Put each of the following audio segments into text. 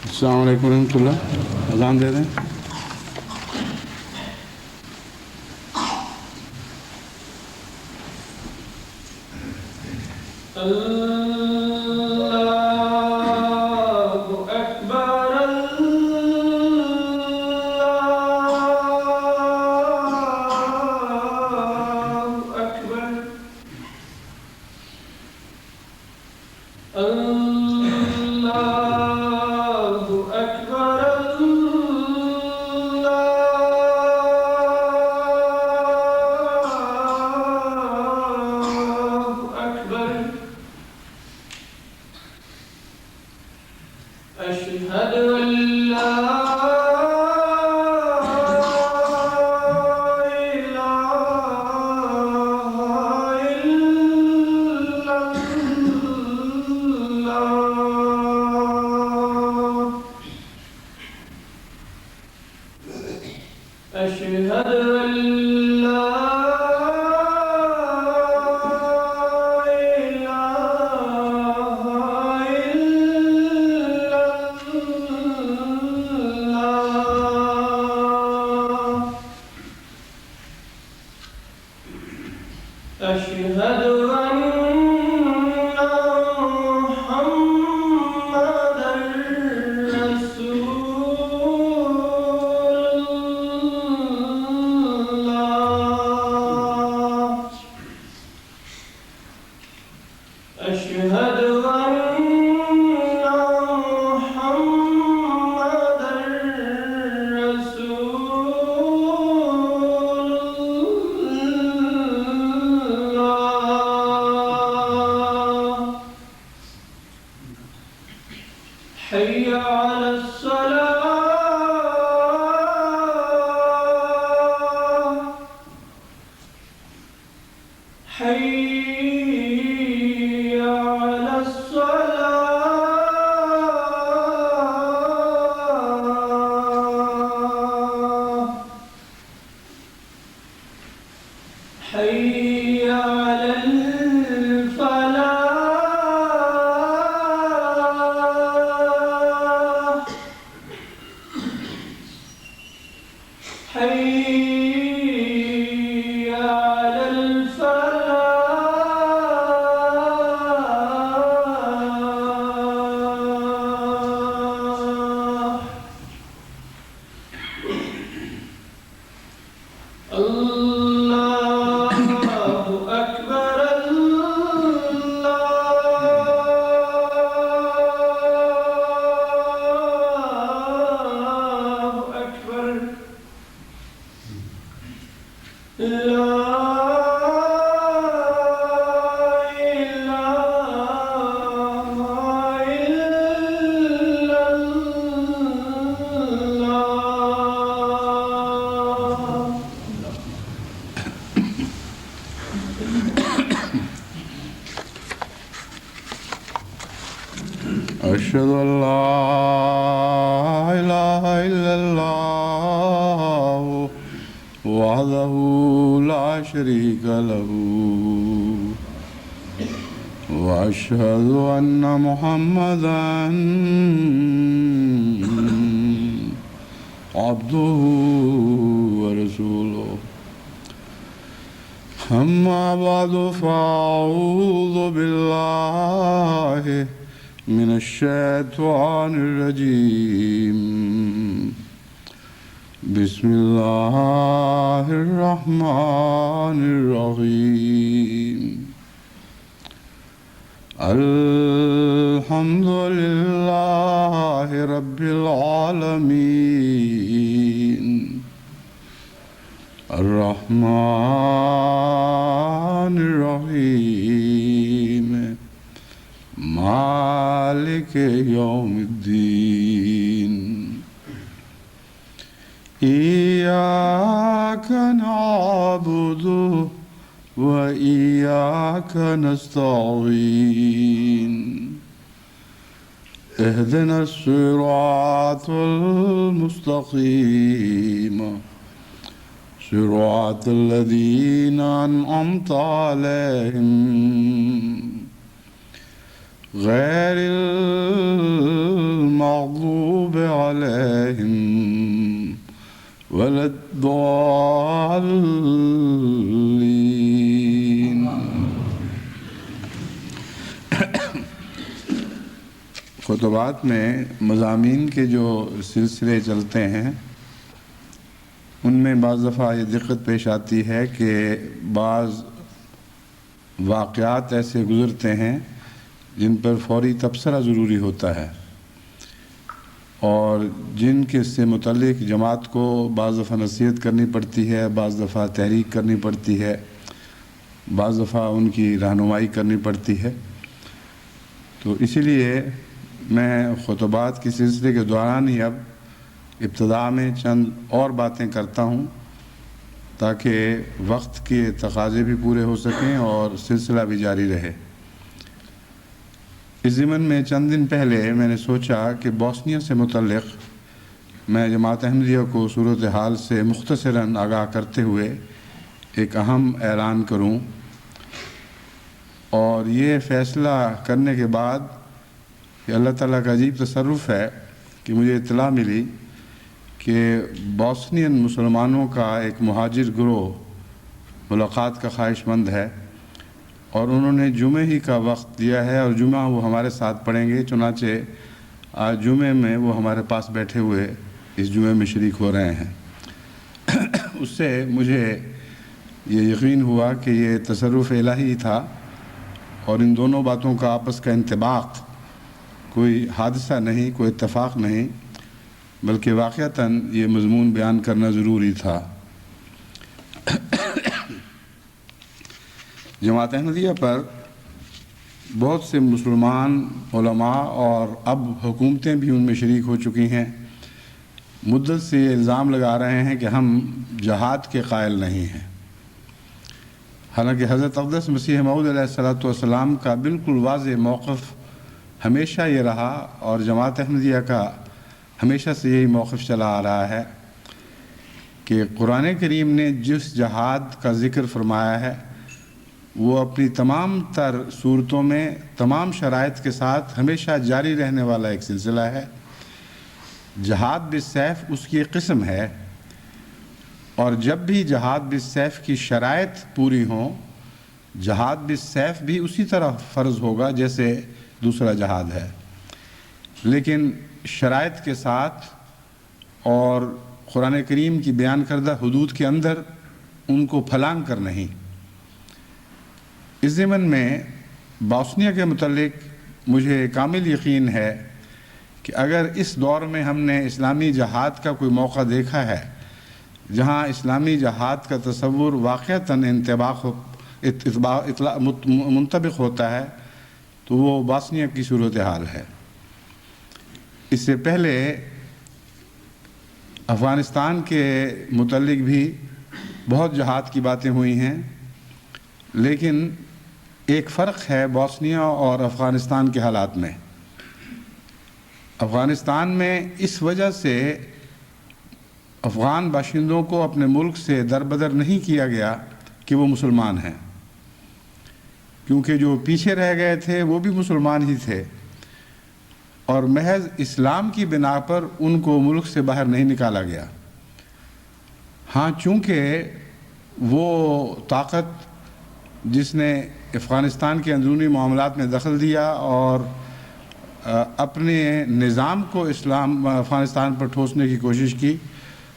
السلام علیکم ورحمۃ اللہ. اذان دے دیں. أشهد أن لا إله إلا الله وحده لا شريك له وأشهد أن محمدا عبده ورسوله أما بعد فأعوذ بالله من الشيطان الرجيم بسم الله الرحمن الرحيم الحمد لله رب العالمين الرحمن الرحيم مالك يوم الدين إياك نعبد وإياك نستعين اهدنا الصراط المستقيم صراط الذين أنعمت عليهم غير المغضوب عليهم ولا الضالين. خطبات میں مضامین کے جو سلسلے چلتے ہیں ان میں بعض دفعہ یہ دقت پیش آتی ہے کہ بعض واقعات ایسے گزرتے ہیں جن پر فوری تبصرہ ضروری ہوتا ہے، اور جن کے سے متعلق جماعت کو بعض دفعہ نصیحت کرنی پڑتی ہے، بعض دفعہ تحریک کرنی پڑتی ہے، بعض دفعہ ان کی رہنمائی کرنی پڑتی ہے. تو اسی لیے میں خطبات کے سلسلے کے دوران ہی اب ابتدا میں چند اور باتیں کرتا ہوں تاکہ وقت کے تقاضے بھی پورے ہو سکیں اور سلسلہ بھی جاری رہے. اس ضمن میں چند دن پہلے میں نے سوچا کہ بوسنیا سے متعلق میں جماعت احمدیہ کو صورتحال سے مختصراً آگاہ کرتے ہوئے ایک اہم اعلان کروں، اور یہ فیصلہ کرنے کے بعد کہ اللہ تعالیٰ کا عجیب تصرف ہے کہ مجھے اطلاع ملی کہ بوسنین مسلمانوں کا ایک مہاجر گروہ ملاقات کا خواہش مند ہے، اور انہوں نے جمعے ہی کا وقت دیا ہے اور جمعہ وہ ہمارے ساتھ پڑھیں گے. چنانچہ آج جمعے میں وہ ہمارے پاس بیٹھے ہوئے اس جمعے میں شریک ہو رہے ہیں. اس سے مجھے یہ یقین ہوا کہ یہ تصرف الہی تھا، اور ان دونوں باتوں کا آپس کا انطباق کوئی حادثہ نہیں، کوئی اتفاق نہیں، بلکہ واقعتاً یہ مضمون بیان کرنا ضروری تھا. جماعت احمدیہ پر بہت سے مسلمان علماء اور اب حکومتیں بھی ان میں شریک ہو چکی ہیں، مدت سے یہ الزام لگا رہے ہیں کہ ہم جہاد کے قائل نہیں ہیں. حالانکہ حضرت اقدس مسیح موعود علیہ السلام کا بالکل واضح موقف ہمیشہ یہ رہا، اور جماعت احمدیہ کا ہمیشہ سے یہی موقف چلا آ رہا ہے کہ قرآن کریم نے جس جہاد کا ذکر فرمایا ہے وہ اپنی تمام تر صورتوں میں تمام شرائط کے ساتھ ہمیشہ جاری رہنے والا ایک سلسلہ ہے. جہاد بالسیف اس کی ایک قسم ہے، اور جب بھی جہاد بالسیف کی شرائط پوری ہوں، جہاد بالسیف بھی اسی طرح فرض ہوگا جیسے دوسرا جہاد ہے، لیکن شرائط کے ساتھ اور قرآن کریم کی بیان کردہ حدود کے اندر ان کو پھلانگ کر نہیں. اس ضمن میں بوسنیا کے متعلق مجھے کامل یقین ہے کہ اگر اس دور میں ہم نے اسلامی جہاد کا کوئی موقع دیکھا ہے جہاں اسلامی جہاد کا تصور واقعتاً منطبق ہوتا ہے تو وہ بوسنیا کی صورتحال ہے. اس سے پہلے افغانستان کے متعلق بھی بہت جہاد کی باتیں ہوئی ہیں، لیکن ایک فرق ہے بوسنیا اور افغانستان کے حالات میں. افغانستان میں اس وجہ سے افغان باشندوں کو اپنے ملک سے دربدر نہیں کیا گیا کہ وہ مسلمان ہیں، کیونکہ جو پیچھے رہ گئے تھے وہ بھی مسلمان ہی تھے، اور محض اسلام کی بنا پر ان کو ملک سے باہر نہیں نکالا گیا. ہاں، چونکہ وہ طاقت جس نے افغانستان کے اندرونی معاملات میں دخل دیا اور اپنے نظام کو افغانستان پر ٹھوسنے کی کوشش کی،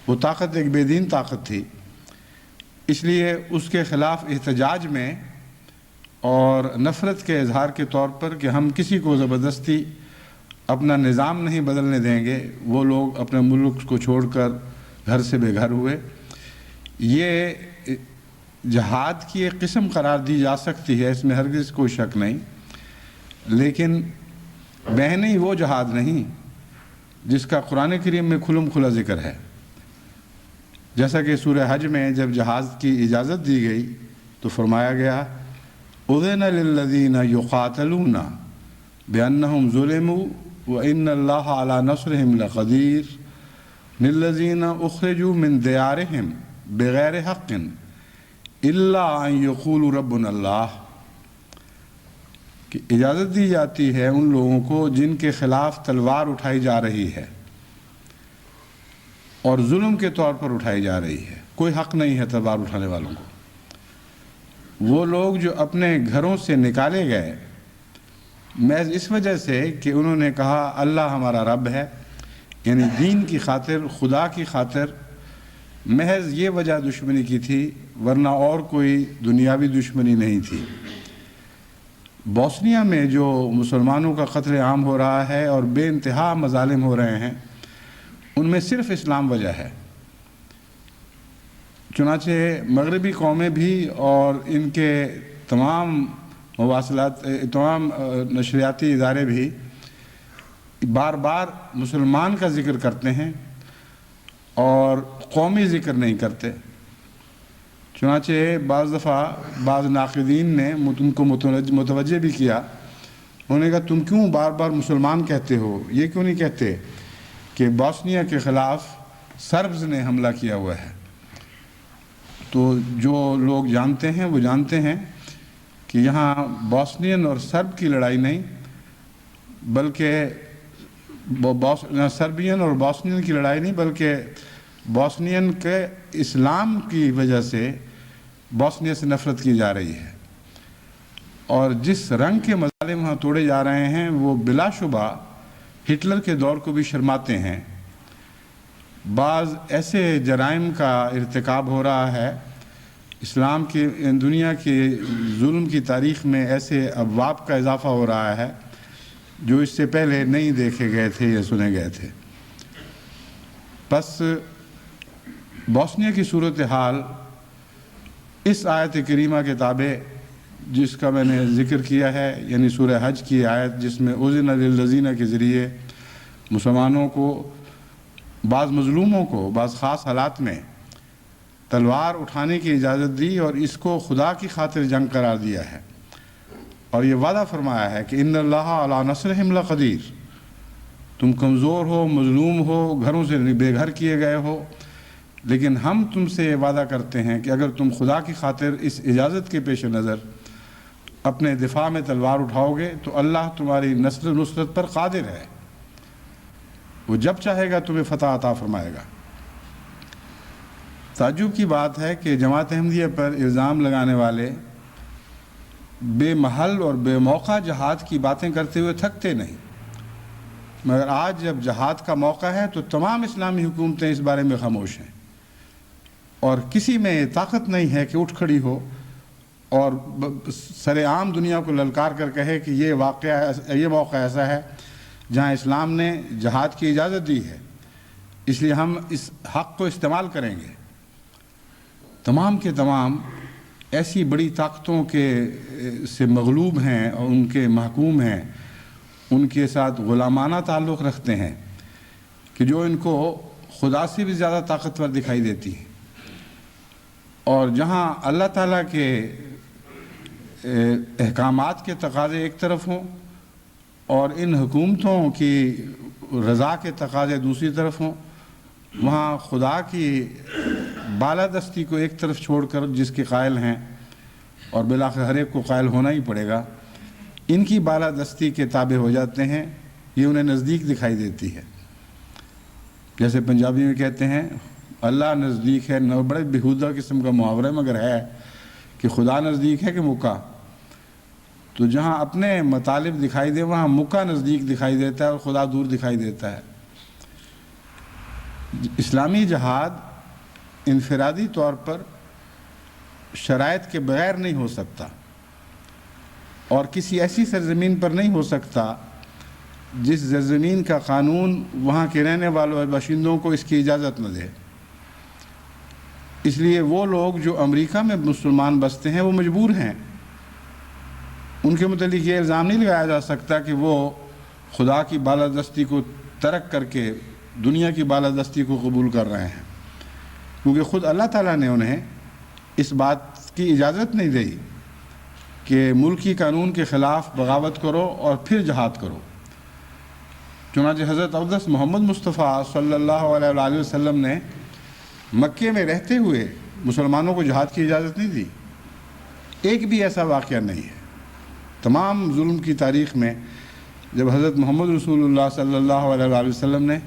وہ طاقت ایک بے دین طاقت تھی. اس لیے اس کے خلاف احتجاج میں اور نفرت کے اظہار کے طور پر کہ ہم کسی کو زبردستی اپنا نظام نہیں بدلنے دیں گے، وہ لوگ اپنے ملک کو چھوڑ کر گھر سے بے گھر ہوئے. یہ جہاد کی ایک قسم قرار دی جا سکتی ہے، اس میں ہرگز کوئی شک نہیں، لیکن بہنی وہ جہاد نہیں جس کا قرآن کریم میں کھلم کھلا ذکر ہے. جیسا کہ سورہ حج میں جب جہاد کی اجازت دی گئی تو فرمایا گیا اذن للذین یقاتلون بأنہم ظلموا وإن اللہ علی نصرہم لقدیر للذین اخرجوا من دیارہم بغیر حق الا ان یقولوا ربنا اللہ، کہ اجازت دی جاتی ہے ان لوگوں کو جن کے خلاف تلوار اٹھائی جا رہی ہے، اور ظلم کے طور پر اٹھائی جا رہی ہے۔ کوئی حق نہیں ہے تلوار اٹھانے والوں کو۔ وہ لوگ جو اپنے گھروں سے نکالے گئے محض اس وجہ سے کہ انہوں نے کہا اللہ ہمارا رب ہے، یعنی دین کی خاطر، خدا کی خاطر، محض یہ وجہ دشمنی کی تھی، ورنہ اور کوئی دنیاوی دشمنی نہیں تھی۔ بوسنیا میں جو مسلمانوں کا قتل عام ہو رہا ہے اور بے انتہا مظالم ہو رہے ہیں، ان میں صرف اسلام وجہ ہے۔ چنانچہ مغربی قومیں بھی اور ان کے تمام نشریاتی ادارے بھی بار بار مسلمان کا ذکر کرتے ہیں اور قومی ذکر نہیں کرتے۔ چنانچہ بعض دفعہ بعض ناقدین نے ان کو متوجہ بھی کیا، انہوں نے کہا تم کیوں بار بار مسلمان کہتے ہو، یہ کیوں نہیں کہتے کہ بوسنیا کے خلاف سربز نے حملہ کیا ہوا ہے۔ تو جو لوگ جانتے ہیں وہ جانتے ہیں کہ یہاں بوسنین اور سرب کی لڑائی نہیں، بلکہ سربین اور بوسنین کی لڑائی نہیں، بلکہ بوسنین کے اسلام کی وجہ سے بوسنیا سے نفرت کی جا رہی ہے، اور جس رنگ کے مظالم وہاں توڑے جا رہے ہیں وہ بلا شبہ ہٹلر کے دور کو بھی شرماتے ہیں۔ بعض ایسے جرائم کا ارتکاب ہو رہا ہے، اسلام کی دنیا کی ظلم کی تاریخ میں ایسے ابواب کا اضافہ ہو رہا ہے جو اس سے پہلے نہیں دیکھے گئے تھے یا سنے گئے تھے۔ بس بوسنیا کی صورتحال اس آیت کریمہ کے تابع جس کا میں نے ذکر کیا ہے، یعنی سورہ حج کی آیت جس میں اذن للذین کے ذریعے مسلمانوں کو، بعض مظلوموں کو بعض خاص حالات میں تلوار اٹھانے کی اجازت دی اور اس کو خدا کی خاطر جنگ قرار دیا ہے، اور یہ وعدہ فرمایا ہے کہ ان اللہ علی نصرہم لقدیر، تم کمزور ہو، مظلوم ہو، گھروں سے بے گھر کیے گئے ہو، لیکن ہم تم سے یہ وعدہ کرتے ہیں کہ اگر تم خدا کی خاطر اس اجازت کے پیش نظر اپنے دفاع میں تلوار اٹھاؤ گے تو اللہ تمہاری نصرت پر قادر ہے، وہ جب چاہے گا تمہیں فتح عطا فرمائے گا۔ تعجب کی بات ہے کہ جماعت احمدیہ پر الزام لگانے والے بے محل اور بے موقع جہاد کی باتیں کرتے ہوئے تھکتے نہیں، مگر آج جب جہاد کا موقع ہے تو تمام اسلامی حکومتیں اس بارے میں خاموش ہیں، اور کسی میں طاقت نہیں ہے کہ اٹھ کھڑی ہو اور سر عام دنیا کو للکار کر کہے کہ یہ موقع ایسا ہے جہاں اسلام نے جہاد کی اجازت دی ہے، اس لیے ہم اس حق کو استعمال کریں گے۔ تمام کے تمام ایسی بڑی طاقتوں سے مغلوب ہیں اور ان کے محکوم ہیں، ان کے ساتھ غلامانہ تعلق رکھتے ہیں کہ جو ان کو خدا سے بھی زیادہ طاقتور دکھائی دیتی ہیں، اور جہاں اللہ تعالیٰ کے احکامات کے تقاضے ایک طرف ہوں اور ان حکومتوں کی رضا کے تقاضے دوسری طرف ہوں، وہاں خدا کی بالادستی کو ایک طرف چھوڑ کر جس کے قائل ہیں، اور بالآخر ہر ایک کو قائل ہونا ہی پڑے گا، ان کی بالادستی کے تابع ہو جاتے ہیں، یہ انہیں نزدیک دکھائی دیتی ہے۔ جیسے پنجابی میں کہتے ہیں اللہ نزدیک ہے، بڑے بےہودہ قسم کا محاورہ مگر ہے کہ خدا نزدیک ہے کہ مکہ، تو جہاں اپنے مطالب دکھائی دے وہاں مکہ نزدیک دکھائی دیتا ہے اور خدا دور دکھائی دیتا ہے۔ اسلامی جہاد انفرادی طور پر شرائط کے بغیر نہیں ہو سکتا، اور کسی ایسی سرزمین پر نہیں ہو سکتا جس سرزمین کا قانون وہاں کے رہنے والوں اور باشندوں کو اس کی اجازت نہ دے۔ اس لیے وہ لوگ جو امریکہ میں مسلمان بستے ہیں وہ مجبور ہیں، ان کے متعلق یہ الزام نہیں لگایا جا سکتا کہ وہ خدا کی بالادستی کو ترک کر کے دنیا کی بالادستی کو قبول کر رہے ہیں، کیونکہ خود اللہ تعالیٰ نے انہیں اس بات کی اجازت نہیں دی کہ ملکی قانون کے خلاف بغاوت کرو اور پھر جہاد کرو۔ چنانچہ حضرت اقدس محمد مصطفیٰ صلی اللہ علیہ وآلہ وسلم نے مکے میں رہتے ہوئے مسلمانوں کو جہاد کی اجازت نہیں دی، ایک بھی ایسا واقعہ نہیں ہے۔ تمام ظلم کی تاریخ میں جب حضرت محمد رسول اللہ صلی اللہ علیہ وآلہ وسلم نے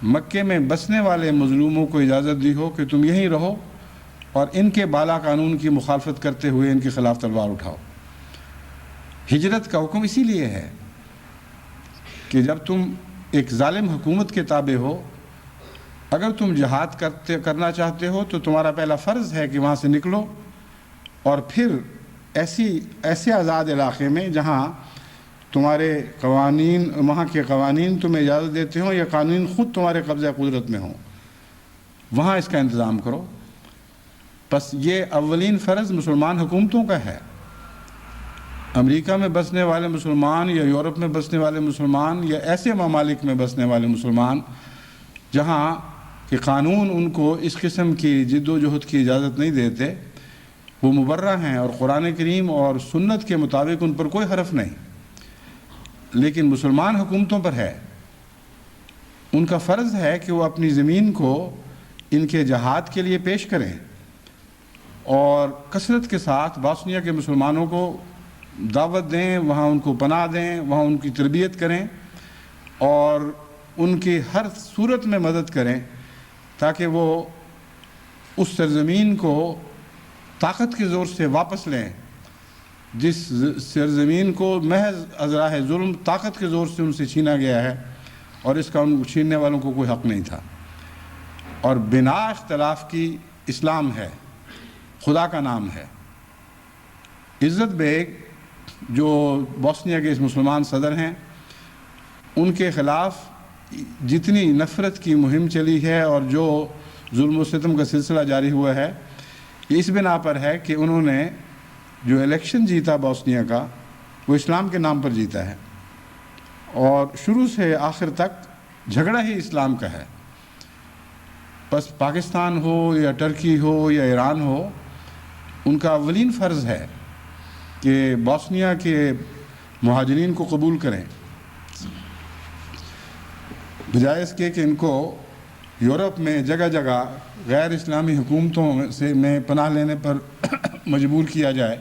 مکے میں بسنے والے مظلوموں کو اجازت دی ہو کہ تم یہیں رہو اور ان کے بالا قانون کی مخالفت کرتے ہوئے ان کے خلاف تلوار اٹھاؤ۔ ہجرت کا حکم اسی لیے ہے کہ جب تم ایک ظالم حکومت کے تابع ہو، اگر تم جہاد کرنا چاہتے ہو تو تمہارا پہلا فرض ہے کہ وہاں سے نکلو، اور پھر ایسے آزاد علاقے میں جہاں تمہارے قوانین، وہاں کے قوانین تمہیں اجازت دیتے ہوں یا قانون خود تمہارے قبضہ قدرت میں ہوں، وہاں اس کا انتظام کرو۔ بس یہ اولین فرض مسلمان حکومتوں کا ہے۔ امریکہ میں بسنے والے مسلمان یا یورپ میں بسنے والے مسلمان یا ایسے ممالک میں بسنے والے مسلمان جہاں کہ قانون ان کو اس قسم کی جد و جہد کی اجازت نہیں دیتے، وہ مبرہ ہیں، اور قرآن کریم اور سنت کے مطابق ان پر کوئی حرف نہیں۔ لیکن مسلمان حکومتوں پر ہے، ان کا فرض ہے کہ وہ اپنی زمین کو ان کے جہاد کے لیے پیش کریں اور کثرت کے ساتھ بوسنیا کے مسلمانوں کو دعوت دیں، وہاں ان کو پناہ دیں، وہاں ان کی تربیت کریں اور ان کی ہر صورت میں مدد کریں تاکہ وہ اس سرزمین کو طاقت کے زور سے واپس لیں، جس سرزمین کو محض ازراہ ظلم طاقت کے زور سے ان سے چھینا گیا ہے، اور اس کا ان چھیننے والوں کو کوئی حق نہیں تھا۔ اور بنا اختلاف کی اسلام ہے، خدا کا نام ہے۔ عزت بیگ جو بوسنیا کے اس مسلمان صدر ہیں، ان کے خلاف جتنی نفرت کی مہم چلی ہے اور جو ظلم و ستم کا سلسلہ جاری ہوا ہے، یہ اس بنا پر ہے کہ انہوں نے جو الیکشن جیتا بوسنیا کا، وہ اسلام کے نام پر جیتا ہے، اور شروع سے آخر تک جھگڑا ہی اسلام کا ہے۔ بس پاکستان ہو یا ٹرکی ہو یا ایران ہو، ان کا اولین فرض ہے کہ بوسنیا کے مہاجرین کو قبول کریں، بجائے اس کے کہ ان کو یورپ میں جگہ جگہ غیر اسلامی حکومتوں میں پناہ لینے پر مجبور کیا جائے۔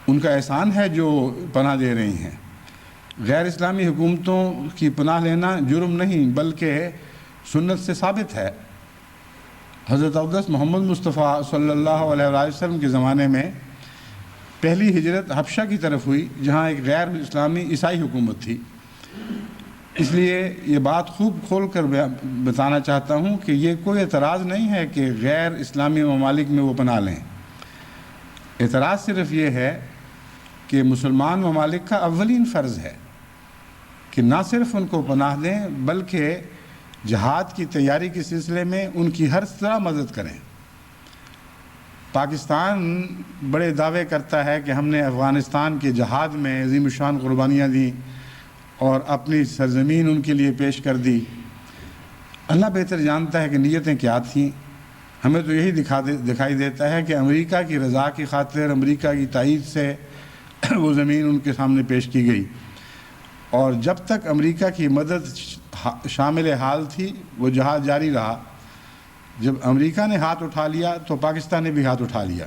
ان کا احسان ہے جو پناہ دے رہی ہیں۔ غیر اسلامی حکومتوں کی پناہ لینا جرم نہیں بلکہ سنت سے ثابت ہے۔ حضرت اقدس محمد مصطفیٰ صلی اللہ علیہ وسلم کے زمانے میں پہلی ہجرت حبشہ کی طرف ہوئی، جہاں ایک غیر اسلامی عیسائی حکومت تھی۔ اس لیے یہ بات خوب کھول کر بتانا چاہتا ہوں کہ یہ کوئی اعتراض نہیں ہے کہ غیر اسلامی ممالک میں وہ پناہ لیں۔ اعتراض صرف یہ ہے کہ مسلمان ممالک کا اولین فرض ہے کہ نہ صرف ان کو پناہ دیں بلکہ جہاد کی تیاری کے سلسلے میں ان کی ہر طرح مدد کریں۔ پاکستان بڑے دعوے کرتا ہے کہ ہم نے افغانستان کے جہاد میں عظیم الشان قربانیاں دیں اور اپنی سرزمین ان کے لیے پیش کر دی۔ اللہ بہتر جانتا ہے کہ نیتیں کیا تھیں۔ ہمیں تو یہی دکھائی دیتا ہے کہ امریکہ کی رضا کی خاطر، امریکہ کی تائید سے وہ زمین ان کے سامنے پیش کی گئی، اور جب تک امریکہ کی مدد شامل حال تھی وہ جہاد جاری رہا۔ جب امریکہ نے ہاتھ اٹھا لیا تو پاکستان نے بھی ہاتھ اٹھا لیا۔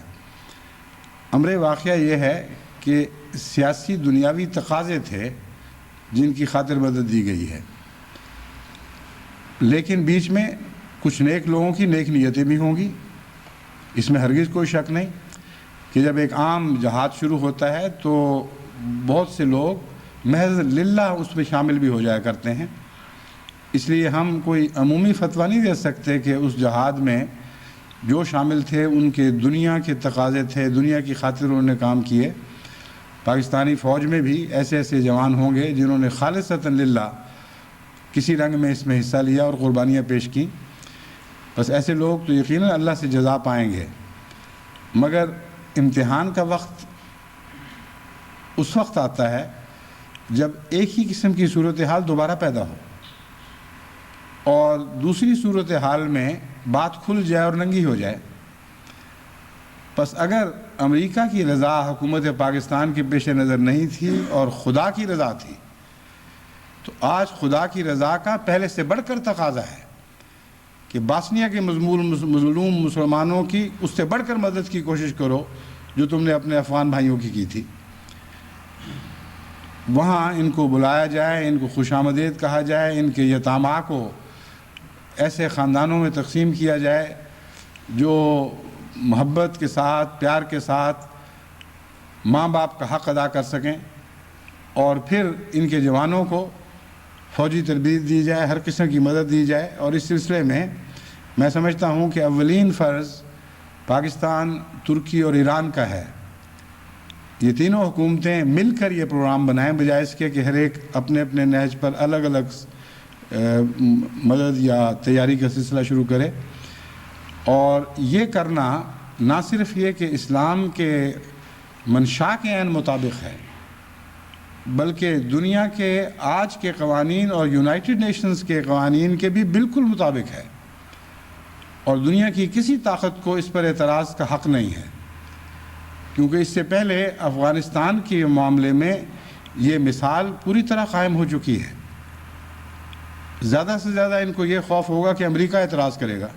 امر واقعہ یہ ہے کہ سیاسی دنیاوی تقاضے تھے جن کی خاطر مدد دی گئی ہے، لیکن بیچ میں کچھ نیک لوگوں کی نیک نیتیں بھی ہوں گی، اس میں ہرگز کوئی شک نہیں کہ جب ایک عام جہاد شروع ہوتا ہے تو بہت سے لوگ محض للہ اس میں شامل بھی ہو جایا کرتے ہیں۔ اس لیے ہم کوئی عمومی فتویٰ نہیں دے سکتے کہ اس جہاد میں جو شامل تھے ان کے دنیا کے تقاضے تھے، دنیا کی خاطر انہوں نے کام کیے۔ پاکستانی فوج میں بھی ایسے ایسے جوان ہوں گے جنہوں نے خالصتاً للہ کسی رنگ میں اس میں حصہ لیا اور قربانیاں پیش کیں۔ بس ایسے لوگ تو یقیناً اللہ سے جزا پائیں گے، مگر امتحان کا وقت اس وقت آتا ہے جب ایک ہی قسم کی صورتحال دوبارہ پیدا ہو اور دوسری صورتحال میں بات کھل جائے اور ننگی ہو جائے۔ بس اگر امریکہ کی رضا حکومت پاکستان کے پیش نظر نہیں تھی اور خدا کی رضا تھی، تو آج خدا کی رضا کا پہلے سے بڑھ کر تقاضا ہے کہ باسنیا کے مظلوم مسلمانوں کی اس سے بڑھ کر مدد کی کوشش کرو جو تم نے اپنے افغان بھائیوں کی تھی۔ وہاں ان کو بلایا جائے، ان کو خوش آمدید کہا جائے، ان کے یتامہ کو ایسے خاندانوں میں تقسیم کیا جائے جو محبت کے ساتھ، پیار کے ساتھ ماں باپ کا حق ادا کر سکیں، اور پھر ان کے جوانوں کو فوجی تربیت دی جائے، ہر قسم کی مدد دی جائے۔ اور اس سلسلے میں سمجھتا ہوں کہ اولین فرض پاکستان، ترکی اور ایران کا ہے۔ یہ تینوں حکومتیں مل کر یہ پروگرام بنائیں، بجائے اس کے کہ ہر ایک اپنے اپنے نہج پر الگ الگ مدد یا تیاری کا سلسلہ شروع کرے۔ اور یہ کرنا نہ صرف یہ کہ اسلام کے منشا کے عین مطابق ہے، بلکہ دنیا کے آج کے قوانین اور یونائٹڈ نیشنز کے قوانین کے بھی بالکل مطابق ہے، اور دنیا کی کسی طاقت کو اس پر اعتراض کا حق نہیں ہے، کیونکہ اس سے پہلے افغانستان کے معاملے میں یہ مثال پوری طرح قائم ہو چکی ہے۔ زیادہ سے زیادہ ان کو یہ خوف ہوگا کہ امریکہ اعتراض کرے گا۔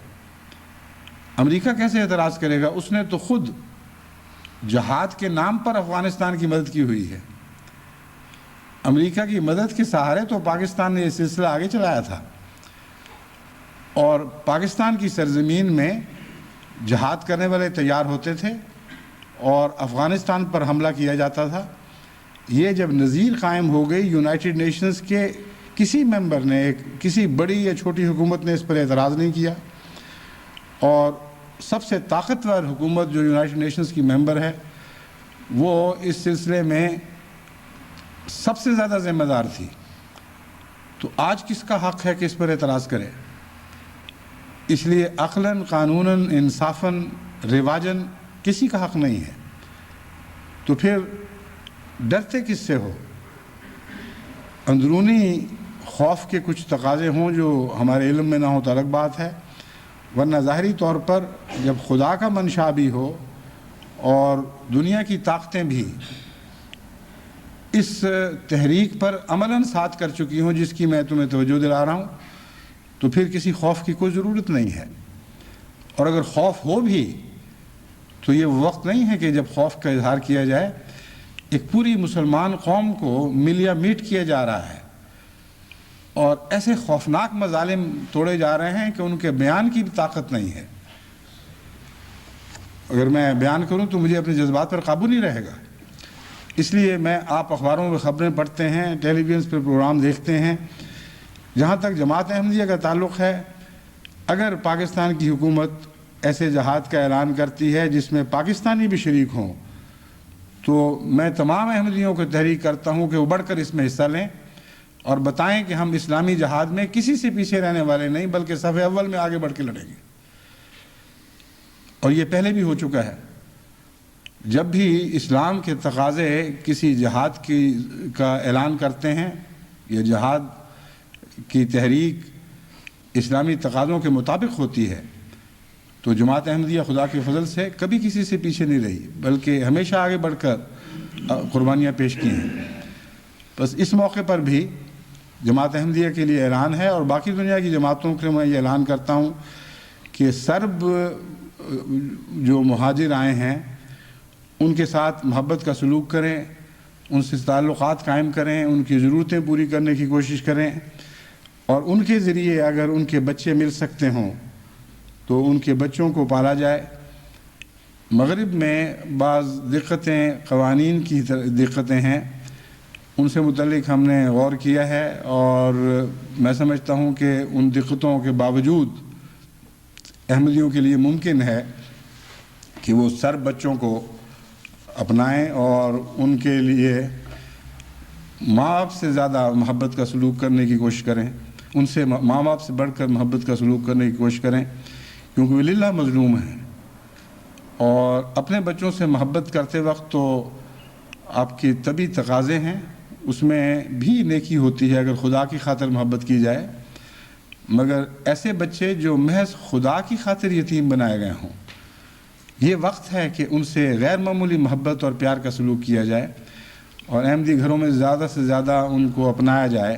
امریکہ کیسے اعتراض کرے گا؟ اس نے تو خود جہاد کے نام پر افغانستان کی مدد کی ہوئی ہے۔ امریکہ کی مدد کے سہارے تو پاکستان نے یہ سلسلہ آگے چلایا تھا، اور پاکستان کی سرزمین میں جہاد کرنے والے تیار ہوتے تھے اور افغانستان پر حملہ کیا جاتا تھا۔ یہ جب نظیر قائم ہو گئی، یونائٹڈ نیشنز کے کسی ممبر نے، کسی بڑی یا چھوٹی حکومت نے اس پر اعتراض نہیں کیا، اور سب سے طاقتور حکومت جو یونائٹڈ نیشنز کی ممبر ہے وہ اس سلسلے میں سب سے زیادہ ذمہ دار تھی۔ تو آج کس کا حق ہے کہ اس پر اعتراض کرے؟ اس لیے عقلاً، قانوناً، انصافاً، رواجاً کسی کا حق نہیں ہے۔ تو پھر ڈرتے کس سے ہو؟ اندرونی خوف کے کچھ تقاضے ہوں جو ہمارے علم میں نہ ہو تو الگ بات ہے، ورنہ ظاہری طور پر جب خدا کا منشا بھی ہو اور دنیا کی طاقتیں بھی اس تحریک پر عملاً ساتھ کر چکی ہوں جس کی میں تمہیں توجہ دلا رہا ہوں، تو پھر کسی خوف کی کوئی ضرورت نہیں ہے۔ اور اگر خوف ہو بھی تو یہ وقت نہیں ہے کہ جب خوف کا اظہار کیا جائے۔ ایک پوری مسلمان قوم کو مل یا میٹ کیا جا رہا ہے، اور ایسے خوفناک مظالم توڑے جا رہے ہیں کہ ان کے بیان کی بھی طاقت نہیں ہے۔ اگر میں بیان کروں تو مجھے اپنے جذبات پر قابو نہیں رہے گا۔ اس لیے آپ اخباروں میں خبریں پڑھتے ہیں، ٹیلی ویژن پر پروگرام دیکھتے ہیں۔ جہاں تک جماعت احمدیہ کا تعلق ہے، اگر پاکستان کی حکومت ایسے جہاد کا اعلان کرتی ہے جس میں پاکستانی بھی شریک ہوں، تو میں تمام احمدیوں کو تحریک کرتا ہوں کہ وہ بڑھ کر اس میں حصہ لیں اور بتائیں کہ ہم اسلامی جہاد میں کسی سے پیچھے رہنے والے نہیں، بلکہ صف اول میں آگے بڑھ کے لڑیں گے۔ اور یہ پہلے بھی ہو چکا ہے۔ جب بھی اسلام کے تقاضے کسی جہاد کا اعلان کرتے ہیں، یہ جہاد کی تحریک اسلامی تقاضوں کے مطابق ہوتی ہے، تو جماعت احمدیہ خدا کے فضل سے کبھی کسی سے پیچھے نہیں رہی، بلکہ ہمیشہ آگے بڑھ کر قربانیاں پیش کی ہیں۔ بس اس موقع پر بھی جماعت احمدیہ کے لیے اعلان ہے، اور باقی دنیا کی جماعتوں کے لیے میں یہ اعلان کرتا ہوں کہ سرب جو مہاجر آئے ہیں ان کے ساتھ محبت کا سلوک کریں، ان سے تعلقات قائم کریں، ان کی ضرورتیں پوری کرنے کی کوشش کریں، اور ان کے ذریعے اگر ان کے بچے مل سکتے ہوں تو ان کے بچوں کو پالا جائے۔ مغرب میں بعض دقتیں، قوانین کی دقتیں ہیں، ان سے متعلق ہم نے غور کیا ہے، اور میں سمجھتا ہوں کہ ان دقتوں کے باوجود احمدیوں کے لیے ممکن ہے کہ وہ سرب بچوں کو اپنائیں اور ان کے لیے ماں باپ سے زیادہ محبت کا سلوک کرنے کی کوشش کریں، ان سے ماں باپ سے بڑھ کر محبت کا سلوک کرنے کی کوشش کریں، کیونکہ وہ للہ مظلوم ہیں۔ اور اپنے بچوں سے محبت کرتے وقت تو آپ کے طبی تقاضے ہیں، اس میں بھی نیکی ہوتی ہے اگر خدا کی خاطر محبت کی جائے، مگر ایسے بچے جو محض خدا کی خاطر یتیم بنائے گئے ہوں، یہ وقت ہے کہ ان سے غیر معمولی محبت اور پیار کا سلوک کیا جائے، اور احمدی گھروں میں زیادہ سے زیادہ ان کو اپنایا جائے۔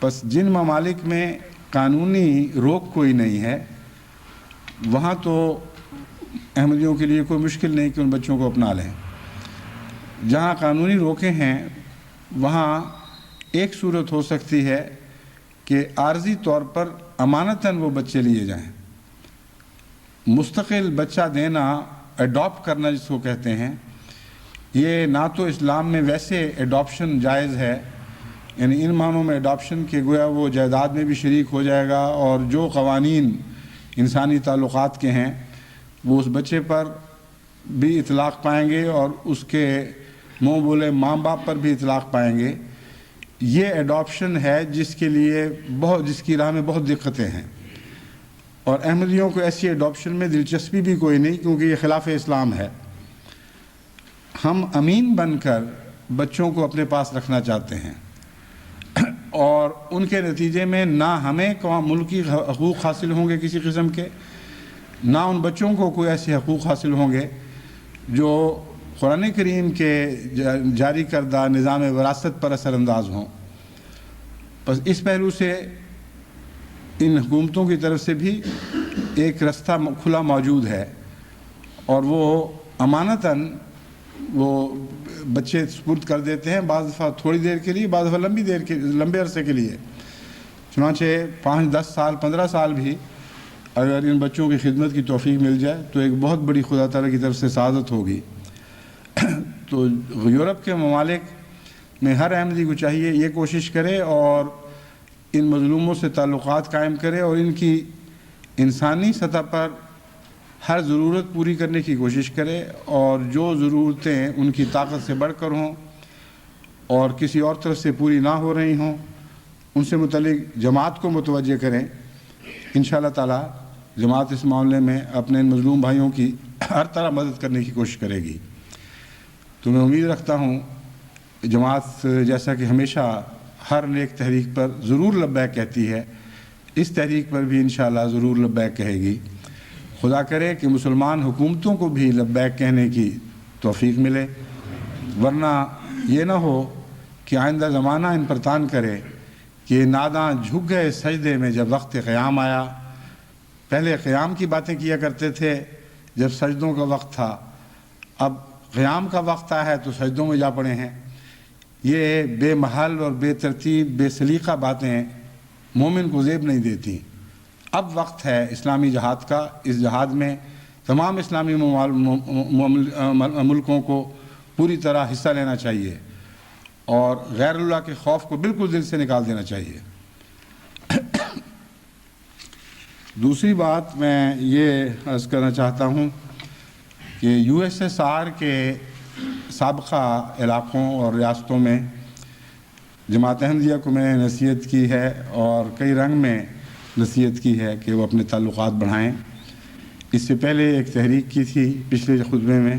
بس جن ممالک میں قانونی روک کوئی نہیں ہے، وہاں تو احمدیوں کے لیے کوئی مشکل نہیں کہ ان بچوں کو اپنا لیں۔ جہاں قانونی روکیں ہیں وہاں ایک صورت ہو سکتی ہے کہ عارضی طور پر امانتاً وہ بچے لیے جائیں. مستقل بچہ دینا، ایڈاپٹ کرنا جس کو کہتے ہیں، یہ نہ تو اسلام میں ویسے ایڈاپشن جائز ہے، یعنی ان معنوں میں ایڈاپشن کہ گویا وہ جائیداد میں بھی شریک ہو جائے گا اور جو قوانین انسانی تعلقات کے ہیں وہ اس بچے پر بھی اطلاق پائیں گے اور اس کے منہ بولے ماں باپ پر بھی اطلاق پائیں گے. یہ ایڈاپشن ہے جس کی راہ میں بہت دقتیں ہیں، اور احمدیوں کو ایسی ایڈاپشن میں دلچسپی بھی کوئی نہیں، کیونکہ یہ خلاف اسلام ہے. ہم امین بن کر بچوں کو اپنے پاس رکھنا چاہتے ہیں، اور ان کے نتیجے میں نہ ہمیں ملکی حقوق حاصل ہوں گے کسی قسم کے، نہ ان بچوں کو کوئی ایسے حقوق حاصل ہوں گے جو قرآن کریم کے جاری کردہ نظام وراثت پر اثر انداز ہوں. بس اس پہلو سے ان حکومتوں کی طرف سے بھی ایک رستہ کھلا موجود ہے، اور وہ امانتاً وہ بچے سپرد کر دیتے ہیں، بعض دفعہ تھوڑی دیر کے لیے، بعض دفعہ لمبے عرصے کے لیے. چنانچہ 5 10 سال 15 سال بھی اگر ان بچوں کی خدمت کی توفیق مل جائے تو ایک بہت بڑی خدا تعالیٰ کی طرف سے سعادت ہوگی. تو یورپ کے ممالک میں ہر احمدی کو چاہیے یہ کوشش کرے اور ان مظلوموں سے تعلقات قائم کرے اور ان کی انسانی سطح پر ہر ضرورت پوری کرنے کی کوشش کرے، اور جو ضرورتیں ان کی طاقت سے بڑھ کر ہوں اور کسی اور طرف سے پوری نہ ہو رہی ہوں ان سے متعلق جماعت کو متوجہ کریں. انشاءاللہ تعالی جماعت اس معاملے میں اپنے ان مظلوم بھائیوں کی ہر طرح مدد کرنے کی کوشش کرے گی. تو میں امید رکھتا ہوں جماعت جیسا کہ ہمیشہ ہر نیک تحریک پر ضرور لبیک کہتی ہے، اس تحریک پر بھی انشاءاللہ ضرور لبیک کہے گی. خدا کرے کہ مسلمان حکومتوں کو بھی لبیک کہنے کی توفیق ملے، ورنہ یہ نہ ہو کہ آئندہ زمانہ ان پر تان کرے کہ ناداں جھک گئے سجدے میں جب وقت قیام آیا. پہلے قیام کی باتیں کیا کرتے تھے جب سجدوں کا وقت تھا، اب قیام کا وقت آیا ہے تو سجدوں میں جا پڑے ہیں. یہ بے محل اور بے ترتیب بے سلیقہ باتیں مومن کو زیب نہیں دیتی. اب وقت ہے اسلامی جہاد کا. اس جہاد میں تمام اسلامی ملکوں کو پوری طرح حصہ لینا چاہیے اور غیر اللہ کے خوف کو بالکل دل سے نکال دینا چاہیے. دوسری بات میں یہ عرض کرنا چاہتا ہوں کہ USSR کے سابقہ علاقوں اور ریاستوں میں جماعت احمدیہ کو میں نے نصیحت کی ہے اور کئی رنگ میں نصیحت کی ہے کہ وہ اپنے تعلقات بڑھائیں. اس سے پہلے ایک تحریک کی تھی پچھلے خطبے میں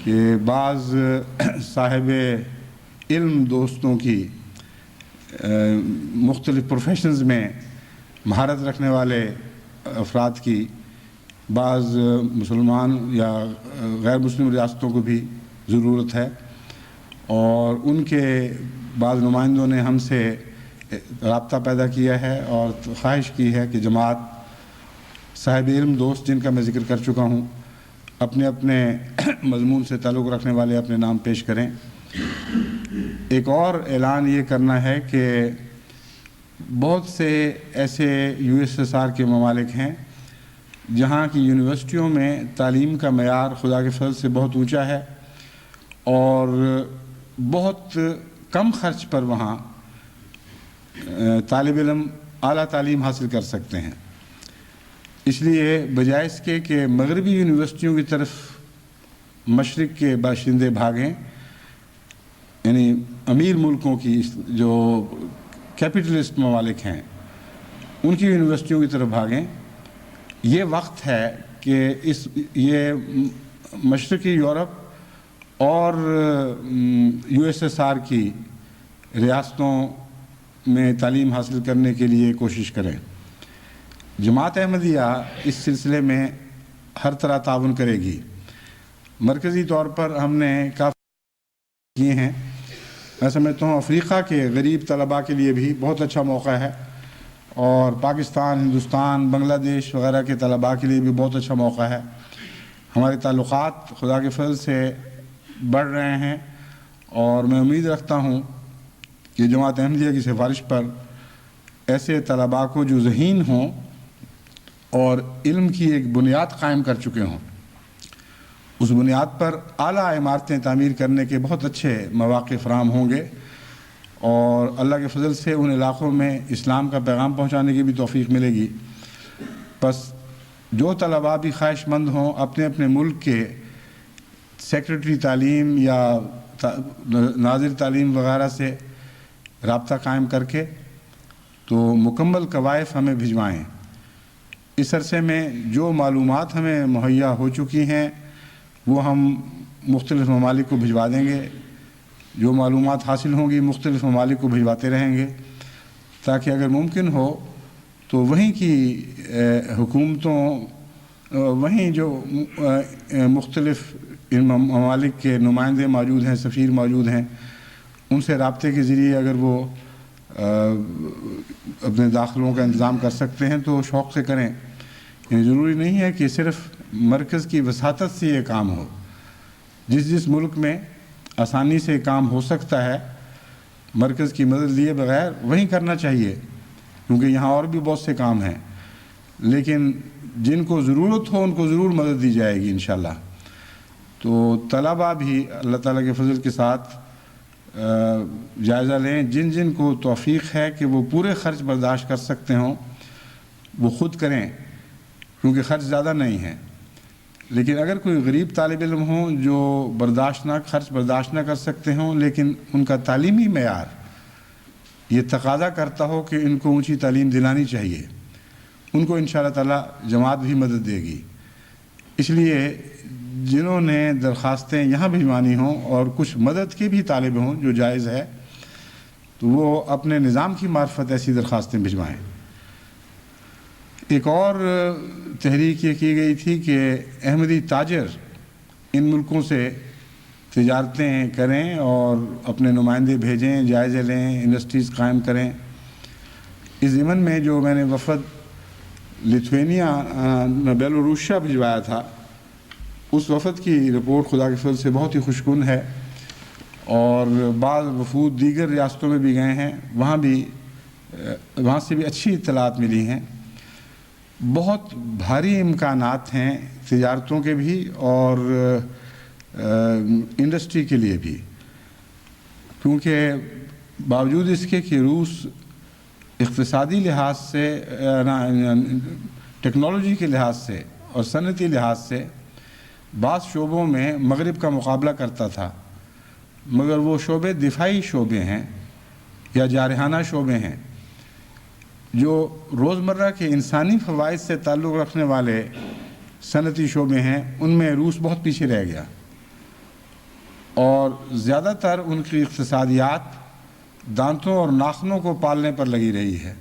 کہ بعض صاحب علم دوستوں کی مختلف پروفیشنز میں مہارت رکھنے والے افراد کی بعض مسلمان یا غیر مسلم ریاستوں کو بھی ضرورت ہے، اور ان کے بعض نمائندوں نے ہم سے رابطہ پیدا کیا ہے اور خواہش کی ہے کہ جماعت صاحب علم دوست جن کا میں ذکر کر چکا ہوں اپنے اپنے مضمون سے تعلق رکھنے والے اپنے نام پیش کریں. ایک اور اعلان یہ کرنا ہے کہ بہت سے ایسے USSR کے ممالک ہیں جہاں کی یونیورسٹیوں میں تعلیم کا معیار خدا کے فضل سے بہت اونچا ہے اور بہت کم خرچ پر وہاں طالب علم اعلیٰ تعلیم حاصل کر سکتے ہیں. اس لیے بجائے اس کے کہ مغربی یونیورسٹیوں کی طرف مشرق کے باشندے بھاگیں، یعنی امیر ملکوں کی جو کیپٹلسٹ ممالک ہیں ان کی یونیورسٹیوں کی طرف بھاگیں، یہ وقت ہے کہ یہ مشرقی یورپ اور USSR کی ریاستوں میں تعلیم حاصل کرنے کے لیے کوشش کریں. جماعت احمدیہ اس سلسلے میں ہر طرح تعاون کرے گی. مرکزی طور پر ہم نے کافی کیے ہیں. میں سمجھتا ہوں افریقہ کے غریب طلباء کے لیے بھی بہت اچھا موقع ہے، اور پاکستان، ہندوستان، بنگلہ دیش وغیرہ کے طلباء کے لیے بھی بہت اچھا موقع ہے. ہمارے تعلقات خدا کے فضل سے بڑھ رہے ہیں اور میں امید رکھتا ہوں کہ جماعت احمدیہ کی سفارش پر ایسے طلباء کو جو ذہین ہوں اور علم کی ایک بنیاد قائم کر چکے ہوں، اس بنیاد پر اعلیٰ عمارتیں تعمیر کرنے کے بہت اچھے مواقع فراہم ہوں گے، اور اللہ کے فضل سے ان علاقوں میں اسلام کا پیغام پہنچانے کی بھی توفیق ملے گی۔ بس جو طلباء بھی خواہش مند ہوں اپنے اپنے ملک کے سیکرٹری تعلیم یا ناظر تعلیم وغیرہ سے رابطہ قائم کر کے تو مکمل کوائف ہمیں بھجوائیں۔ اس عرصے میں جو معلومات ہمیں مہیا ہو چکی ہیں وہ ہم مختلف ممالک کو بھجوا دیں گے، جو معلومات حاصل ہوں گی مختلف ممالک کو بھجواتے رہیں گے، تاکہ اگر ممکن ہو تو وہیں کی حکومتوں، وہیں جو مختلف ان ممالک کے نمائندے موجود ہیں، سفیر موجود ہیں، ان سے رابطے کے ذریعے اگر وہ اپنے داخلوں کا انتظام کر سکتے ہیں تو شوق سے کریں۔ یعنی ضروری نہیں ہے کہ صرف مرکز کی وساطت سے یہ کام ہو، جس ملک میں آسانی سے کام ہو سکتا ہے مرکز کی مدد لیے بغیر وہیں کرنا چاہیے، کیونکہ یہاں اور بھی بہت سے کام ہیں، لیکن جن کو ضرورت ہو ان کو ضرور مدد دی جائے گی انشاءاللہ۔ تو طلباء بھی اللہ تعالیٰ کے فضل کے ساتھ جائزہ لیں، جن کو توفیق ہے کہ وہ پورے خرچ برداشت کر سکتے ہوں وہ خود کریں، کیونکہ خرچ زیادہ نہیں ہے۔ لیکن اگر کوئی غریب طالب علم ہوں جو خرچ برداشت نہ کر سکتے ہوں، لیکن ان کا تعلیمی معیار یہ تقاضا کرتا ہو کہ ان کو اونچی تعلیم دلانی چاہیے، ان کو انشاءاللہ تعالیٰ جماعت بھی مدد دے گی۔ اس لیے جنہوں نے درخواستیں یہاں بھجوانی ہوں اور کچھ مدد کے بھی طالب ہوں جو جائز ہے، تو وہ اپنے نظام کی معرفت ایسی درخواستیں بھجوائیں۔ ایک اور تحریک یہ کی گئی تھی کہ احمدی تاجر ان ملکوں سے تجارتیں کریں اور اپنے نمائندے بھیجیں، جائزے لیں، انڈسٹریز قائم کریں۔ اس ضمن میں جو میں نے وفد لتھوینیا بیلوروشیا بھجوایا تھا، اس وفد کی رپورٹ خدا کے فضل سے بہت ہی خوشگوار ہے، اور بعض وفود دیگر ریاستوں میں بھی گئے ہیں، وہاں سے بھی اچھی اطلاعات ملی ہیں۔ بہت بھاری امکانات ہیں تجارتوں کے بھی اور انڈسٹری کے لیے بھی، کیونکہ باوجود اس کے کہ روس اقتصادی لحاظ سے، ٹیکنالوجی کے لحاظ سے اور صنعتی لحاظ سے بعض شعبوں میں مغرب کا مقابلہ کرتا تھا، مگر وہ شعبے دفاعی شعبے ہیں یا جارحانہ شعبے ہیں۔ جو روزمرہ کے انسانی فوائد سے تعلق رکھنے والے صنعتی شعبے ہیں ان میں روس بہت پیچھے رہ گیا، اور زیادہ تر ان کی اقتصادیات دانتوں اور ناخنوں کو پالنے پر لگی رہی ہے۔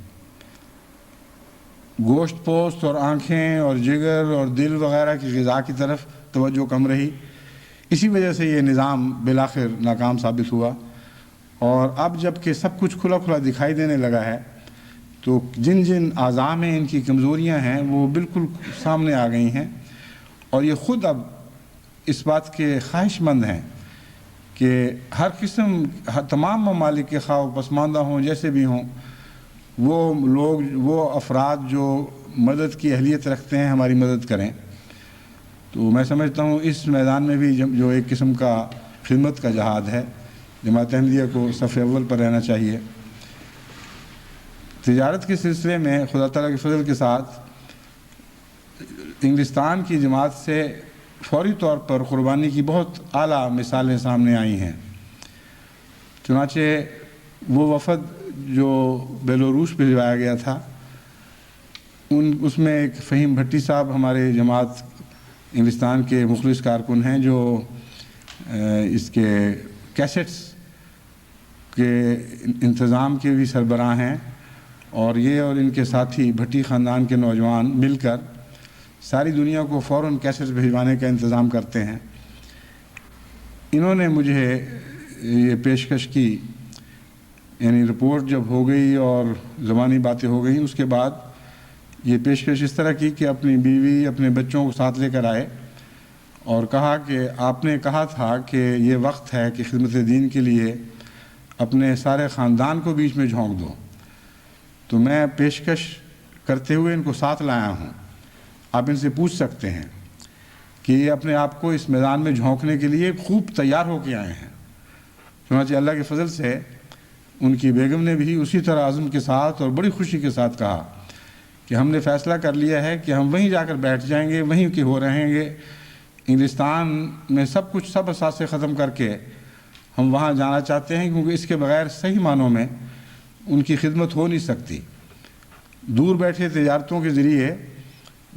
گوشت پوست اور آنکھیں اور جگر اور دل وغیرہ کی غذا کی طرف توجہ کم رہی۔ اسی وجہ سے یہ نظام بالآخر ناکام ثابت ہوا، اور اب جب کہ سب کچھ کھلا کھلا دکھائی دینے لگا ہے تو جن اعضاء میں ان کی کمزوریاں ہیں وہ بالکل سامنے آ گئی ہیں، اور یہ خود اب اس بات کے خواہش مند ہیں کہ ہر قسم، تمام ممالک کے خواہ پسماندہ ہوں جیسے بھی ہوں، وہ افراد جو مدد کی اہلیت رکھتے ہیں ہماری مدد کریں۔ تو میں سمجھتا ہوں اس میدان میں بھی جو ایک قسم کا خدمت کا جہاد ہے، جماعت احمدیہ کو صف اول پر رہنا چاہیے۔ تجارت کے سلسلے میں خدا تعالیٰ کے فضل کے ساتھ انگلستان کی جماعت سے فوری طور پر قربانی کی بہت اعلیٰ مثالیں سامنے آئی ہیں۔ چنانچہ وہ وفد جو بیلوروس بھجوایا گیا تھا، اس میں ایک فہیم بھٹی صاحب ہمارے جماعت انگلستان کے مخلص کارکن ہیں، جو اس کے کیسٹس کے انتظام کے بھی سربراہ ہیں، اور یہ اور ان کے ساتھی بھٹی خاندان کے نوجوان مل کر ساری دنیا کو فوراً کیسٹس بھجوانے کا انتظام کرتے ہیں۔ انہوں نے مجھے یہ پیشکش کی، یعنی رپورٹ جب ہو گئی اور زبانی باتیں ہو گئیں، اس کے بعد یہ پیشکش اس طرح کی کہ اپنی بیوی اپنے بچوں کو ساتھ لے کر آئے اور کہا کہ آپ نے کہا تھا کہ یہ وقت ہے کہ خدمت دین کے لیے اپنے سارے خاندان کو بیچ میں جھونک دو، تو میں پیشکش کرتے ہوئے ان کو ساتھ لایا ہوں۔ آپ ان سے پوچھ سکتے ہیں کہ یہ اپنے آپ کو اس میدان میں جھونکنے کے لیے خوب تیار ہو کے آئے ہیں۔ چنانچہ اللہ کے فضل سے ان کی بیگم نے بھی اسی طرح عزم کے ساتھ اور بڑی خوشی کے ساتھ کہا کہ ہم نے فیصلہ کر لیا ہے کہ ہم وہیں جا کر بیٹھ جائیں گے، وہیں کے ہو رہیں گے۔ انگلستان میں سب اثاثے ختم کر کے ہم وہاں جانا چاہتے ہیں، کیونکہ اس کے بغیر صحیح معنوں میں ان کی خدمت ہو نہیں سکتی۔ دور بیٹھے تجارتوں کے ذریعے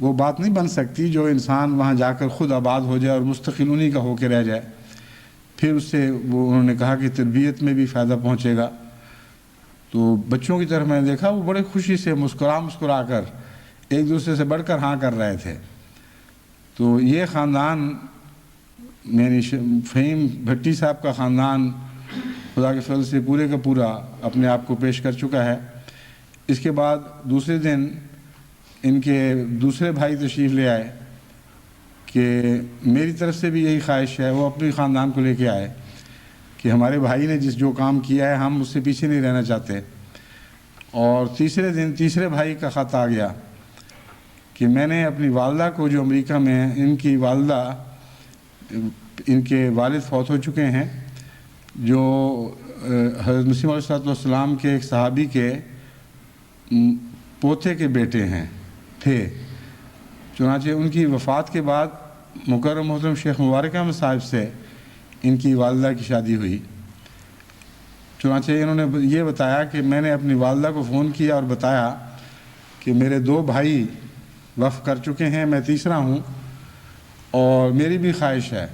وہ بات نہیں بن سکتی جو انسان وہاں جا کر خود آباد ہو جائے اور مستقل انہی کا ہو کے رہ جائے۔ پھر اس سے انہوں نے کہا کہ تربیت میں بھی فائدہ پہنچے گا۔ تو بچوں کی طرف میں نے دیکھا، وہ بڑے خوشی سے مسکرا کر ایک دوسرے سے بڑھ کر ہاں کر رہے تھے۔ تو یہ خاندان، یعنی فہیم بھٹی صاحب کا خاندان خدا کے فضل سے پورے کا پورا اپنے آپ کو پیش کر چکا ہے۔ اس کے بعد دوسرے دن ان کے دوسرے بھائی تشریف لے آئے کہ میری طرف سے بھی یہی خواہش ہے، وہ اپنے خاندان کو لے کے آئے کہ ہمارے بھائی نے جو کام کیا ہے ہم اس سے پیچھے نہیں رہنا چاہتے۔ اور تیسرے دن تیسرے بھائی کا خط آ گیا کہ میں نے اپنی والدہ کو، جو امریکہ میں ان کی والدہ، ان کے والد فوت ہو چکے ہیں، جو حضرت مسیح علیہ السلام کے ایک صحابی کے پوتے کے بیٹے تھے۔ چنانچہ ان کی وفات کے بعد مکرم محترم شیخ مبارک احمد صاحب سے ان کی والدہ کی شادی ہوئی۔ چنانچہ انہوں نے یہ بتایا کہ میں نے اپنی والدہ کو فون کیا اور بتایا کہ میرے 2 بھائی وفات کر چکے ہیں، میں تیسرا ہوں اور میری بھی خواہش ہے۔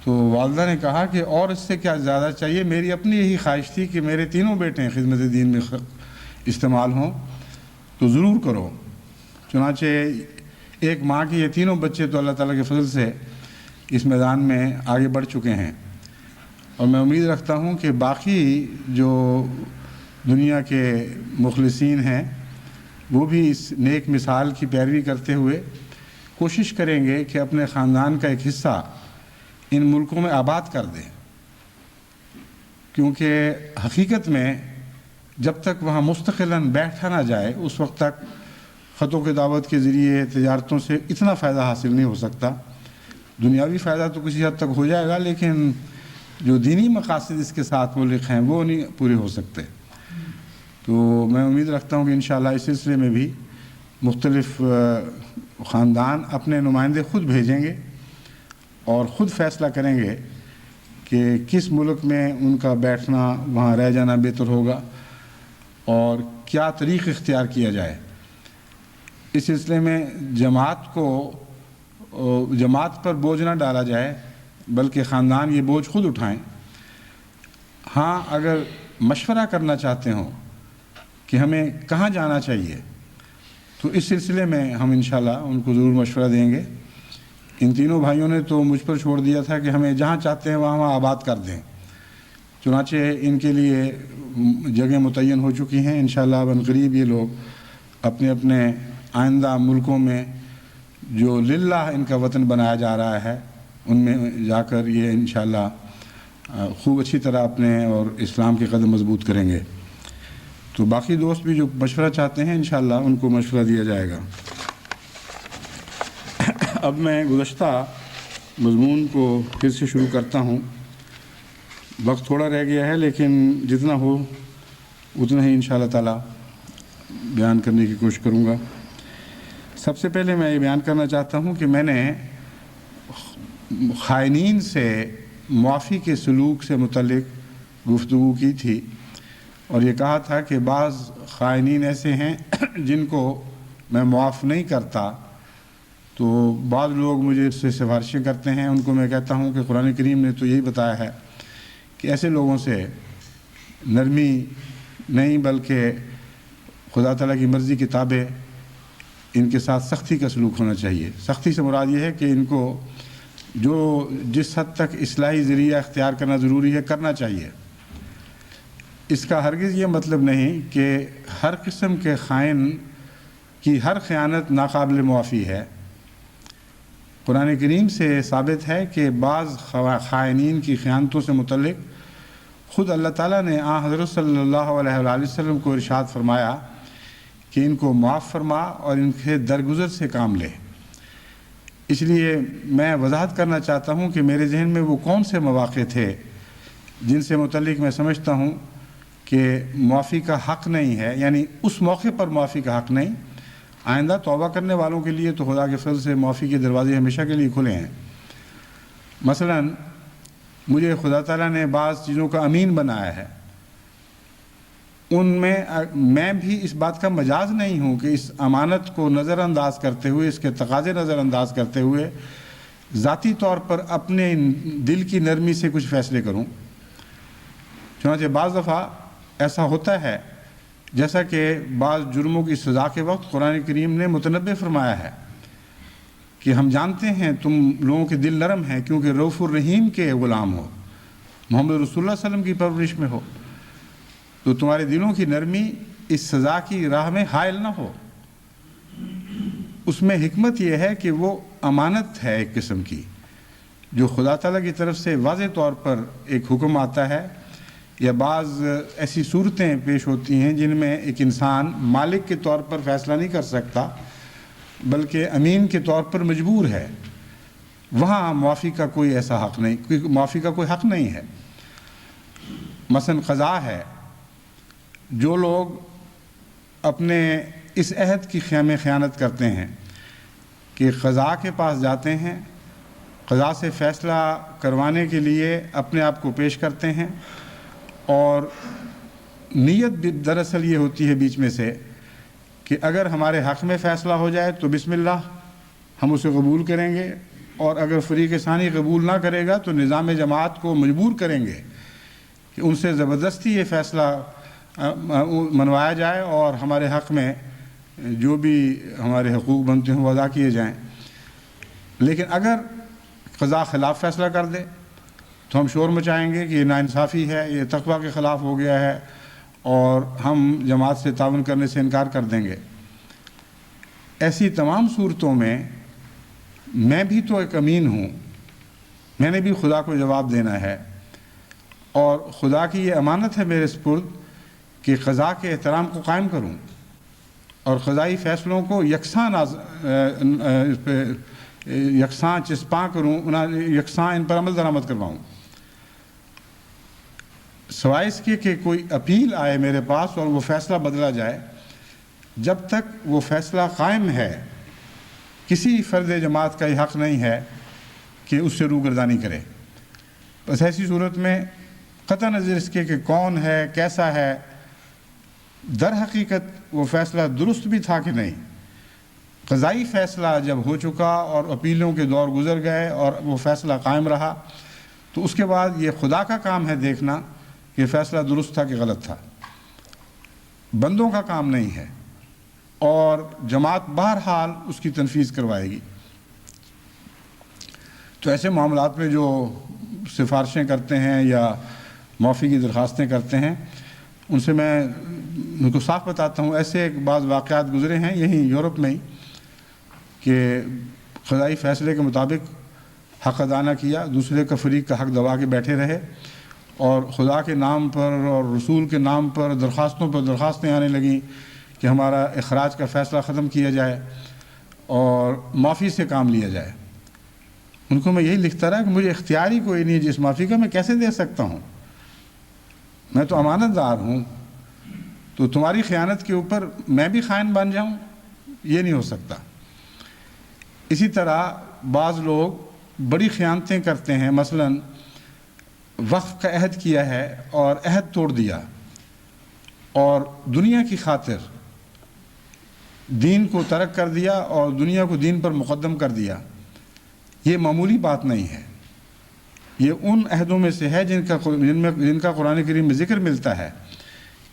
تو والدہ نے کہا کہ اور اس سے کیا زیادہ چاہیے، میری اپنی یہی خواہش تھی کہ میرے تینوں بیٹے خدمت دین میں استعمال ہوں، تو ضرور کرو۔ چنانچہ ایک ماں کے یہ تینوں بچے تو اللہ تعالیٰ کے فضل سے اس میدان میں آگے بڑھ چکے ہیں، اور میں امید رکھتا ہوں کہ باقی جو دنیا کے مخلصین ہیں وہ بھی اس نیک مثال کی پیروی کرتے ہوئے کوشش کریں گے کہ اپنے خاندان کا ایک حصہ ان ملکوں میں آباد کر دیں، کیونکہ حقیقت میں جب تک وہاں مستقلاً بیٹھا نہ جائے اس وقت تک خطوں کی دعوت کے ذریعے تجارتوں سے اتنا فائدہ حاصل نہیں ہو سکتا۔ دنیاوی فائدہ تو کسی حد تک ہو جائے گا، لیکن جو دینی مقاصد اس کے ساتھ ملک ہیں وہ نہیں پورے ہو سکتے۔ تو میں امید رکھتا ہوں کہ انشاءاللہ اس سلسلے میں بھی مختلف خاندان اپنے نمائندے خود بھیجیں گے اور خود فیصلہ کریں گے کہ کس ملک میں ان کا بیٹھنا، وہاں رہ جانا بہتر ہوگا اور کیا طریق اختیار کیا جائے۔ اس سلسلے میں جماعت پر بوجھ نہ ڈالا جائے، بلکہ خاندان یہ بوجھ خود اٹھائیں۔ ہاں، اگر مشورہ کرنا چاہتے ہوں کہ ہمیں کہاں جانا چاہیے تو اس سلسلے میں ہم انشاءاللہ ان کو ضرور مشورہ دیں گے۔ ان تینوں بھائیوں نے تو مجھ پر چھوڑ دیا تھا کہ ہمیں جہاں چاہتے ہیں وہاں آباد کر دیں۔ چنانچہ ان کے لیے جگہ متعین ہو چکی ہیں۔ انشاءاللہ عنقریب یہ لوگ اپنے اپنے آئندہ ملکوں میں جو للہ ان کا وطن بنایا جا رہا ہے ان میں جا کر یہ انشاءاللہ خوب اچھی طرح اپنے اور اسلام کے قدم مضبوط کریں گے۔ تو باقی دوست بھی جو مشورہ چاہتے ہیں انشاءاللہ ان کو مشورہ دیا جائے گا۔ اب میں گزشتہ مضمون کو پھر سے شروع کرتا ہوں۔ وقت تھوڑا رہ گیا ہے، لیکن جتنا ہو اتنا ہی انشاءاللہ تعالی بیان کرنے کی کوشش کروں گا۔ سب سے پہلے میں یہ بیان کرنا چاہتا ہوں کہ میں نے خائنین سے معافی کے سلوک سے متعلق گفتگو کی تھی اور یہ کہا تھا کہ بعض خائنین ایسے ہیں جن کو میں معاف نہیں کرتا، تو بعض لوگ مجھے اس سے سفارشیں کرتے ہیں۔ ان کو میں کہتا ہوں کہ قرآن کریم نے تو یہی بتایا ہے کہ ایسے لوگوں سے نرمی نہیں بلکہ خدا تعالیٰ کی مرضی کی تابع ان کے ساتھ سختی کا سلوک ہونا چاہیے۔ سختی سے مراد یہ ہے کہ ان کو جو جس حد تک اصلاحی ذریعہ اختیار کرنا ضروری ہے کرنا چاہیے۔ اس کا ہرگز یہ مطلب نہیں کہ ہر قسم کے خائن کی ہر خیانت ناقابل معافی ہے۔ قرآن کریم سے ثابت ہے کہ بعض خائنین کی خیانتوں سے متعلق خود اللہ تعالیٰ نے حضرت صلی اللہ علیہ وآلہ وسلم کو ارشاد فرمایا کہ ان کو معاف فرما اور ان کے درگزر سے کام لے۔ اس لیے میں وضاحت کرنا چاہتا ہوں کہ میرے ذہن میں وہ کون سے مواقع تھے جن سے متعلق میں سمجھتا ہوں کہ معافی کا حق نہیں ہے، یعنی اس موقع پر معافی کا حق نہیں۔ آئندہ توبہ کرنے والوں کے لیے تو خدا کے فضل سے معافی کے دروازے ہمیشہ کے لیے کھلے ہیں۔ مثلاً مجھے خدا تعالیٰ نے بعض چیزوں کا امین بنایا ہے، ان میں بھی اس بات کا مجاز نہیں ہوں کہ اس امانت کو نظر انداز کرتے ہوئے، اس کے تقاضے نظر انداز کرتے ہوئے ذاتی طور پر اپنے دل کی نرمی سے کچھ فیصلے کروں۔ چنانچہ بعض دفعہ ایسا ہوتا ہے جیسا کہ بعض جرموں کی سزا کے وقت قرآن کریم نے متنبہ فرمایا ہے کہ ہم جانتے ہیں تم لوگوں کے دل نرم ہیں کیونکہ رؤوف الرحیم کے غلام ہو، محمد رسول اللہ صلی اللہ علیہ وسلم کی پرورش میں ہو، تو تمہارے دلوں کی نرمی اس سزا کی راہ میں حائل نہ ہو۔ اس میں حکمت یہ ہے کہ وہ امانت ہے ایک قسم کی، جو خدا تعالیٰ کی طرف سے واضح طور پر ایک حکم آتا ہے، یا بعض ایسی صورتیں پیش ہوتی ہیں جن میں ایک انسان مالک کے طور پر فیصلہ نہیں کر سکتا بلکہ امین کے طور پر مجبور ہے، وہاں معافی کا کوئی ایسا حق نہیں، معافی کا کوئی حق نہیں ہے۔ مثلا قضا ہے، جو لوگ اپنے اس عہد کی خیانت کرتے ہیں کہ قضا کے پاس جاتے ہیں، قضا سے فیصلہ کروانے کے لیے اپنے آپ کو پیش کرتے ہیں، اور نیت بھی دراصل یہ ہوتی ہے بیچ میں سے کہ اگر ہمارے حق میں فیصلہ ہو جائے تو بسم اللہ، ہم اسے قبول کریں گے، اور اگر فریق ثانی قبول نہ کرے گا تو نظام جماعت کو مجبور کریں گے کہ ان سے زبردستی یہ فیصلہ منوایا جائے اور ہمارے حق میں جو بھی ہمارے حقوق بنتے ہیں وہ ادا کیے جائیں۔ لیکن اگر قضا خلاف فیصلہ کر دے تو ہم شور مچائیں گے کہ یہ ناانصافی ہے، یہ تقویٰ کے خلاف ہو گیا ہے، اور ہم جماعت سے تعاون کرنے سے انکار کر دیں گے۔ ایسی تمام صورتوں میں بھی تو ایک امین ہوں، میں نے بھی خدا کو جواب دینا ہے، اور خدا کی یہ امانت ہے میرے سپرد کہ قضا کے احترام کو قائم کروں اور قضائی فیصلوں کو یکساں چسپاں کروں، یکساں ان پر عمل درآمد کرواؤں، سوائے اس کے کہ کوئی اپیل آئے میرے پاس اور وہ فیصلہ بدلا جائے۔ جب تک وہ فیصلہ قائم ہے کسی فرد جماعت کا یہ حق نہیں ہے کہ اس سے روگردانی کرے۔ بس ایسی صورت میں قطع نظر اس کے کہ کون ہے، کیسا ہے، در حقیقت وہ فیصلہ درست بھی تھا کہ نہیں۔ قضائی فیصلہ جب ہو چکا اور اپیلوں کے دور گزر گئے اور وہ فیصلہ قائم رہا تو اس کے بعد یہ خدا کا کام ہے دیکھنا کہ فیصلہ درست تھا کہ غلط تھا، بندوں کا کام نہیں ہے، اور جماعت بہرحال اس کی تنفیذ کروائے گی۔ تو ایسے معاملات میں جو سفارشیں کرتے ہیں یا معافی کی درخواستیں کرتے ہیں، ان سے میں ان کو صاف بتاتا ہوں، ایسے بعض واقعات گزرے ہیں یہیں یورپ میں ہی کہ قضائی فیصلے کے مطابق حق ادا نہ کیا، دوسرے کا فریق کا حق دبا کے بیٹھے رہے، اور خدا کے نام پر اور رسول کے نام پر درخواستوں پر درخواستیں آنے لگیں کہ ہمارا اخراج کا فیصلہ ختم کیا جائے اور معافی سے کام لیا جائے۔ ان کو میں یہی لکھتا رہا کہ مجھے اختیار ہی کوئی نہیں ہے جس معافی کا، میں کیسے دے سکتا ہوں، میں تو امانت دار ہوں، تو تمہاری خیانت کے اوپر میں بھی خائن بن جاؤں، یہ نہیں ہو سکتا۔ اسی طرح بعض لوگ بڑی خیانتیں کرتے ہیں، مثلاً وقف کا عہد کیا ہے اور عہد توڑ دیا اور دنیا کی خاطر دین کو ترک کر دیا اور دنیا کو دین پر مقدم کر دیا۔ یہ معمولی بات نہیں ہے، یہ ان عہدوں میں سے ہے جن کا قرآن کریم میں ذکر ملتا ہے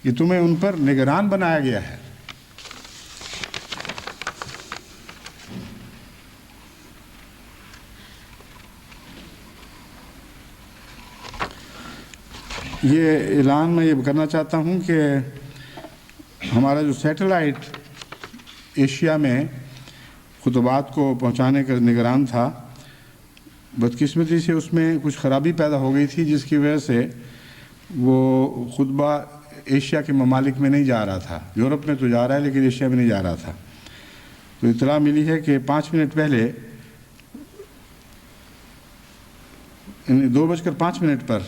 کہ تمہیں ان پر نگران بنایا گیا ہے۔ یہ اعلان میں یہ کرنا چاہتا ہوں کہ ہمارا جو سیٹلائٹ ایشیا میں خطبات کو پہنچانے کا نگران تھا. بدقسمتی سے اس میں کچھ خرابی پیدا ہو گئی تھی جس کی وجہ سے وہ خطبہ ایشیا کے ممالک میں نہیں جا رہا تھا. یورپ میں تو جا رہا ہے لیکن ایشیا میں نہیں جا رہا تھا. تو اطلاع ملی ہے کہ 5 منٹ پہلے 2:05 پر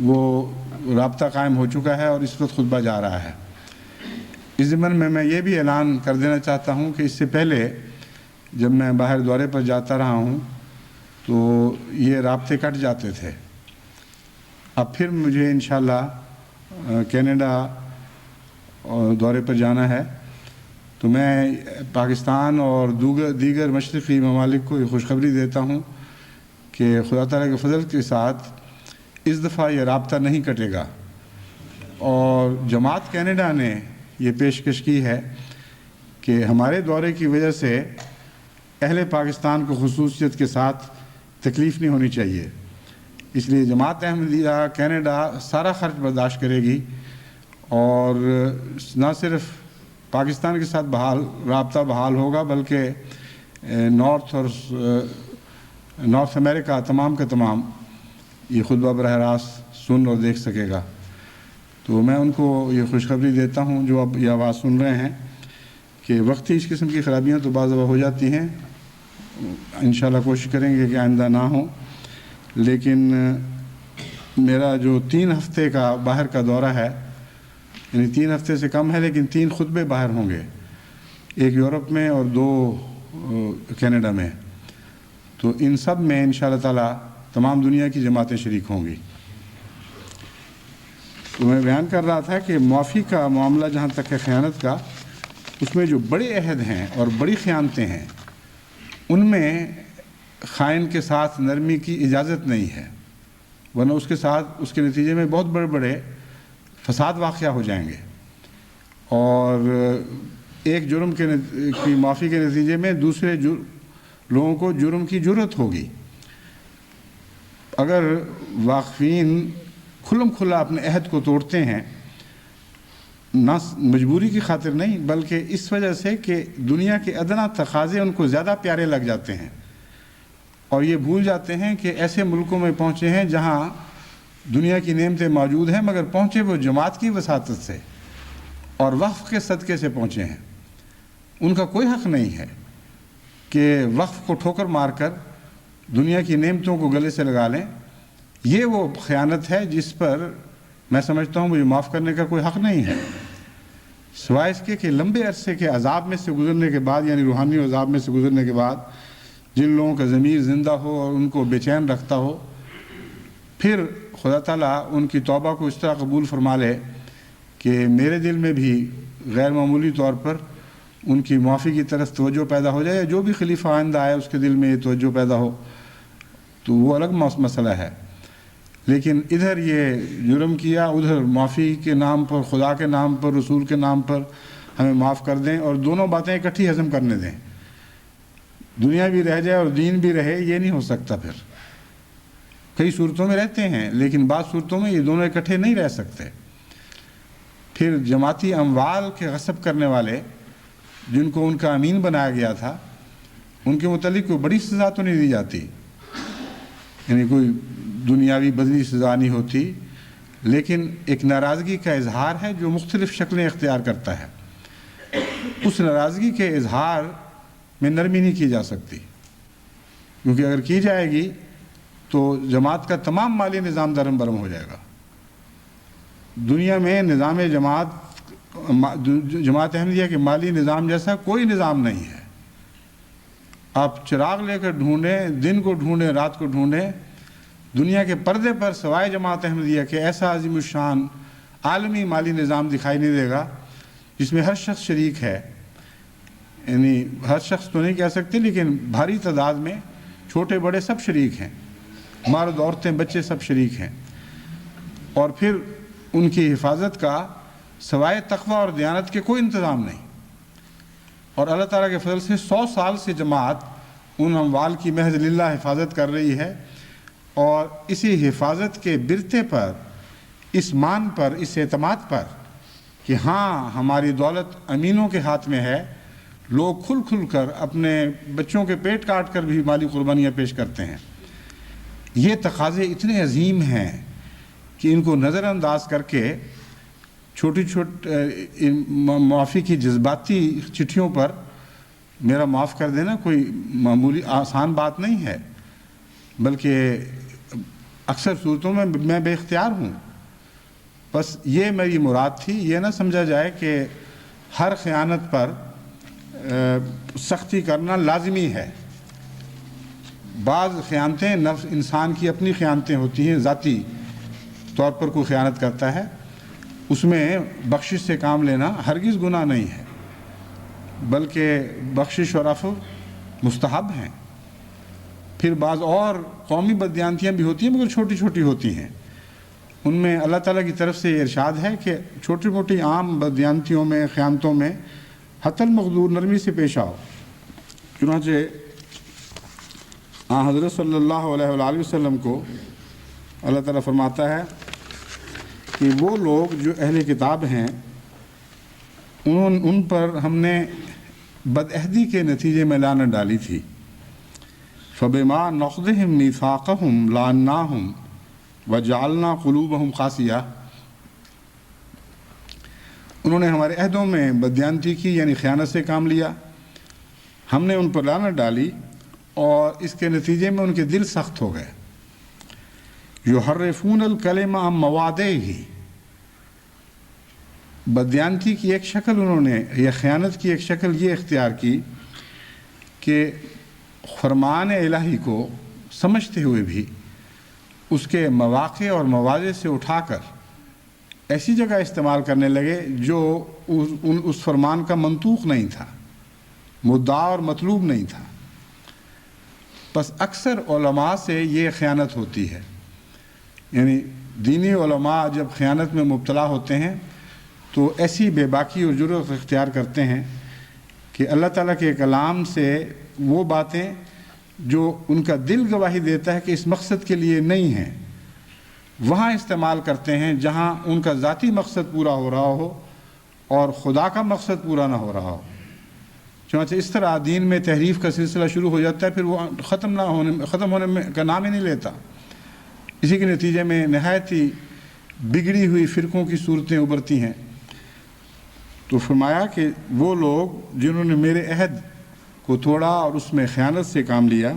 وہ رابطہ قائم ہو چکا ہے اور اس وقت خطبہ جا رہا ہے. اس ضمن میں یہ بھی اعلان کر دینا چاہتا ہوں کہ اس سے پہلے جب میں باہر دورے پر جاتا رہا ہوں تو یہ رابطے کٹ جاتے تھے. اب پھر مجھے انشاءاللہ کینیڈا دورے پر جانا ہے تو میں پاکستان اور دیگر مشرقی ممالک کو یہ خوشخبری دیتا ہوں کہ خدا تعالیٰ کے فضل کے ساتھ اس دفعہ یہ رابطہ نہیں کٹے گا. اور جماعت کینیڈا نے یہ پیشکش کی ہے کہ ہمارے دورے کی وجہ سے اہل پاکستان کو خصوصیت کے ساتھ تکلیف نہیں ہونی چاہیے. اس لیے جماعت احمدیہ کینیڈا سارا خرچ برداشت کرے گی اور نہ صرف پاکستان کے ساتھ رابطہ بحال ہوگا بلکہ نارتھ امریکہ تمام کا تمام یہ خطبہ براہ راست سن اور دیکھ سکے گا. تو میں ان کو یہ خوشخبری دیتا ہوں جو اب یہ آواز سن رہے ہیں کہ وقتی اس قسم کی خرابیاں تو بعض دفعہ ہو جاتی ہیں. انشاءاللہ کوشش کریں گے کہ آئندہ نہ ہوں. لیکن میرا جو 3 ہفتے کا باہر کا دورہ ہے یعنی 3 ہفتے سے کم ہے لیکن 3 خطبے باہر ہوں گے, ایک یورپ میں اور 2 کینیڈا میں. تو ان سب میں انشاءاللہ تعالی تمام دنیا کی جماعتیں شریک ہوں گی. تو میں بیان کر رہا تھا کہ معافی کا معاملہ جہاں تک ہے خیانت کا, اس میں جو بڑے عہد ہیں اور بڑی خیانتیں ہیں ان میں خائن کے ساتھ نرمی کی اجازت نہیں ہے, ورنہ اس کے ساتھ اس کے نتیجے میں بہت بڑے بڑے فساد واقع ہو جائیں گے. اور ایک جرم کی معافی کے نتیجے میں دوسرے لوگوں کو جرم کی جرت ہوگی. اگر واقفین کھلم کھلا اپنے عہد کو توڑتے ہیں, نہ مجبوری کی خاطر نہیں بلکہ اس وجہ سے کہ دنیا کے ادنا تقاضے ان کو زیادہ پیارے لگ جاتے ہیں اور یہ بھول جاتے ہیں کہ ایسے ملکوں میں پہنچے ہیں جہاں دنیا کی نعمتیں موجود ہیں مگر پہنچے وہ جماعت کی وساطت سے اور وقف کے صدقے سے پہنچے ہیں. ان کا کوئی حق نہیں ہے کہ وقف کو ٹھوکر مار کر دنیا کی نعمتوں کو گلے سے لگا لیں. یہ وہ خیانت ہے جس پر میں سمجھتا ہوں مجھے معاف کرنے کا کوئی حق نہیں ہے, سوائے اس کے کہ لمبے عرصے کے عذاب میں سے گزرنے کے بعد یعنی روحانی عذاب میں سے گزرنے کے بعد جن لوگوں کا ضمیر زندہ ہو اور ان کو بے چین رکھتا ہو, پھر خدا تعالیٰ ان کی توبہ کو اس طرح قبول فرما لے کہ میرے دل میں بھی غیر معمولی طور پر ان کی معافی کی طرف توجہ پیدا ہو جائے, یا جو بھی خلیفہ آئندہ آئے اس کے دل میں یہ توجہ پیدا ہو, تو وہ الگ مسئلہ ہے. لیکن ادھر یہ جرم کیا, ادھر معافی کے نام پر, خدا کے نام پر, رسول کے نام پر ہمیں معاف کر دیں اور دونوں باتیں اکٹھی ہضم کرنے دیں. دنیا بھی رہ جائے اور دین بھی رہے, یہ نہیں ہو سکتا. پھر کئی صورتوں میں رہتے ہیں لیکن بعض صورتوں میں یہ دونوں اکٹھے نہیں رہ سکتے. پھر جماعتی اموال کے غصب کرنے والے جن کو ان کا امین بنایا گیا تھا ان کے متعلق کوئی بڑی سزا تو نہیں دی جاتی, یعنی کوئی دنیاوی بدنی سزا نہیں ہوتی, لیکن ایک ناراضگی کا اظہار ہے جو مختلف شکلیں اختیار کرتا ہے. اس ناراضگی کے اظہار میں نرمی نہیں کی جا سکتی, کیونکہ اگر کی جائے گی تو جماعت کا تمام مالی نظام درہم برہم ہو جائے گا. دنیا میں نظام جماعت احمدیہ کے مالی نظام جیسا کوئی نظام نہیں ہے. آپ چراغ لے کر ڈھونڈیں, دن کو ڈھونڈیں, رات کو ڈھونڈیں, دنیا کے پردے پر سوائے جماعت احمدیہ کے ایسا عظیم الشان عالمی مالی نظام دکھائی نہیں دے گا جس میں ہر شخص شریک ہے. یعنی ہر شخص تو نہیں کہہ سکتے لیکن بھاری تعداد میں چھوٹے بڑے سب شریک ہیں, مرد عورتیں بچے سب شریک ہیں. اور پھر ان کی حفاظت کا سوائے تقوی اور دیانت کے کوئی انتظام نہیں. اور اللہ تعالیٰ کے فضل سے 100 سال سے جماعت ان اموال کی محض للہ حفاظت کر رہی ہے, اور اسی حفاظت کے برتے پر, اس مان پر, اس اعتماد پر کہ ہاں ہماری دولت امینوں کے ہاتھ میں ہے, لوگ کھل کھل کر اپنے بچوں کے پیٹ کاٹ کر بھی مالی قربانیاں پیش کرتے ہیں۔ یہ تقاضے اتنے عظیم ہیں کہ ان کو نظر انداز کر کے چھوٹی چھوٹی معافی کی جذباتی چٹھیوں پر میرا معاف کر دینا کوئی معمولی آسان بات نہیں ہے، بلکہ اکثر صورتوں میں بے اختیار ہوں۔ بس یہ میری مراد تھی، یہ نہ سمجھا جائے کہ ہر خیانت پر سختی کرنا لازمی ہے۔ بعض خیانتیں نفس انسان کی اپنی خیانتیں ہوتی ہیں، ذاتی طور پر کوئی خیانت کرتا ہے، اس میں بخشش سے کام لینا ہرگز گناہ نہیں ہے، بلکہ بخشش اور عفو مستحب ہیں۔ پھر بعض اور قومی بددیانتیاں بھی ہوتی ہیں مگر چھوٹی چھوٹی ہوتی ہیں، ان میں اللہ تعالیٰ کی طرف سے یہ ارشاد ہے کہ چھوٹی موٹی عام بددیانتیوں میں، خیانتوں میں حتی المقدور نرمی سے پیش آؤ۔ چنانچہ حضرت صلی اللہ علیہ وآلہ وسلم کو اللہ تعالیٰ فرماتا ہے کہ وہ لوگ جو اہل کتاب ہیں ان پر ہم نے بدعہدی کے نتیجے میں لعنت ڈالی تھی۔ فَبِمَا نَقْضِهِمْ مِيثَاقَهُمْ لَعَنَّاهُمْ وَجَعَلْنَا قُلُوبَهُمْ قَاسِيَةً، انہوں نے ہمارے عہدوں میں بددیانتی کی یعنی خیانت سے کام لیا، ہم نے ان پر لعنت ڈالی اور اس کے نتیجے میں ان کے دل سخت ہو گئے۔ یحرفون الکلم عن مواضعہ، بددیانتی کی ایک شکل انہوں نے یا خیانت کی ایک شکل یہ اختیار کی کہ فرمان الہی کو سمجھتے ہوئے بھی اس کے مواقع اور مواضع سے اٹھا کر ایسی جگہ استعمال کرنے لگے جو اس فرمان کا منطوق نہیں تھا، مدعا اور مطلوب نہیں تھا۔ بس اکثر علماء سے یہ خیانت ہوتی ہے، یعنی دینی علماء جب خیانت میں مبتلا ہوتے ہیں تو ایسی بے باکی اور جرأت اختیار کرتے ہیں کہ اللہ تعالیٰ کے کلام سے وہ باتیں جو ان کا دل گواہی دیتا ہے کہ اس مقصد کے لیے نہیں ہیں، وہاں استعمال کرتے ہیں جہاں ان کا ذاتی مقصد پورا ہو رہا ہو اور خدا کا مقصد پورا نہ ہو رہا ہو۔ چنانچہ اس طرح دین میں تحریف کا سلسلہ شروع ہو جاتا ہے، پھر وہ ختم ہونے کا نام ہی نہیں لیتا۔ اسی کے نتیجے میں نہایت ہی بگڑی ہوئی فرقوں کی صورتیں ابھرتی ہیں۔ تو فرمایا کہ وہ لوگ جنہوں نے میرے عہد کو توڑا اور اس میں خیانت سے کام لیا،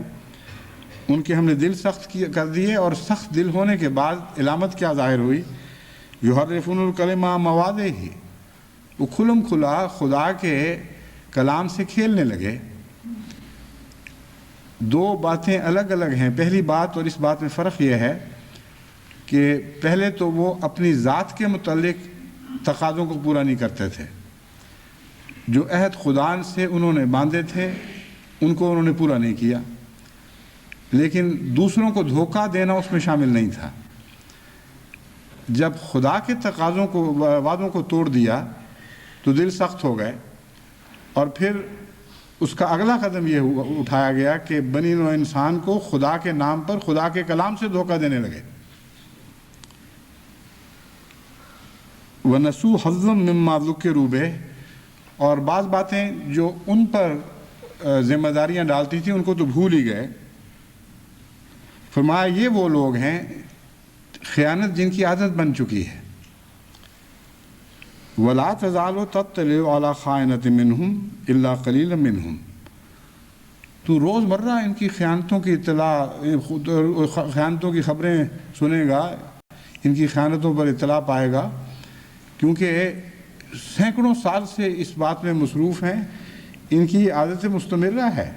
ان کے ہم نے دل سخت کر دیے، اور سخت دل ہونے کے بعد علامت کیا ظاہر ہوئی؟ یحرفون الکلم عن مواضعہ، وہ کھلم کھلا خدا کے کلام سے کھیلنے لگے۔ دو باتیں الگ الگ ہیں۔ پہلی بات اور اس بات میں فرق یہ ہے کہ پہلے تو وہ اپنی ذات کے متعلق تقاضوں کو پورا نہیں کرتے تھے، جو عہد خدا سے انہوں نے باندھے تھے ان کو انہوں نے پورا نہیں کیا، لیکن دوسروں کو دھوکہ دینا اس میں شامل نہیں تھا۔ جب خدا کے تقاضوں کو، وعدوں کو توڑ دیا تو دل سخت ہو گئے، اور پھر اس کا اگلا قدم یہ اٹھایا گیا کہ بنی نوع انسان کو خدا کے نام پر خدا کے کلام سے دھوکہ دینے لگے۔ وَنَسُوا حَظًّا مِمَّا ذُكِّرُوا بِهِ، اور بعض باتیں جو ان پر ذمہ داریاں ڈالتی تھیں ان کو تو بھول ہی گئے۔ فرمایا یہ وہ لوگ ہیں خیانت جن کی عادت بن چکی ہے۔ وَلَا تَزَالُ تَطَّلِعُ عَلَىٰ خَائِنَةٍ مِّنْهُمْ إِلَّا قَلِيلًا مِّنْهُمْ، تو روزمرہ ان کی خیانتوں کی اطلاع، خیانتوں کی خبریں سنے گا، ان کی خیانتوں پر اطلاع پائے گا، کیونکہ سینکڑوں سال سے اس بات میں مصروف ہیں، ان کی عادت مستمرہ ہے۔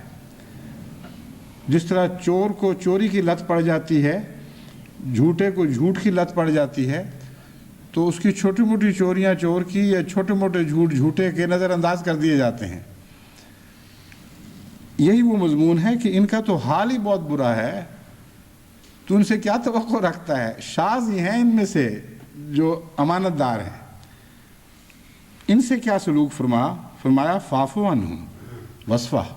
جس طرح چور کو چوری کی لت پڑ جاتی ہے، جھوٹے کو جھوٹ کی لت پڑ جاتی ہے، تو اس کی چھوٹی موٹی چوریاں چور کی یا چھوٹے موٹے جھوٹ جھوٹے کے نظر انداز کر دیے جاتے ہیں۔ یہی وہ مضمون ہے کہ ان کا تو حال ہی بہت برا ہے، تو ان سے کیا توقع رکھتا ہے؟ شاذ ہی ہیں ان میں سے جو امانت دار ہیں، ان سے کیا سلوک فرمایا فاعف عنہم واصفح،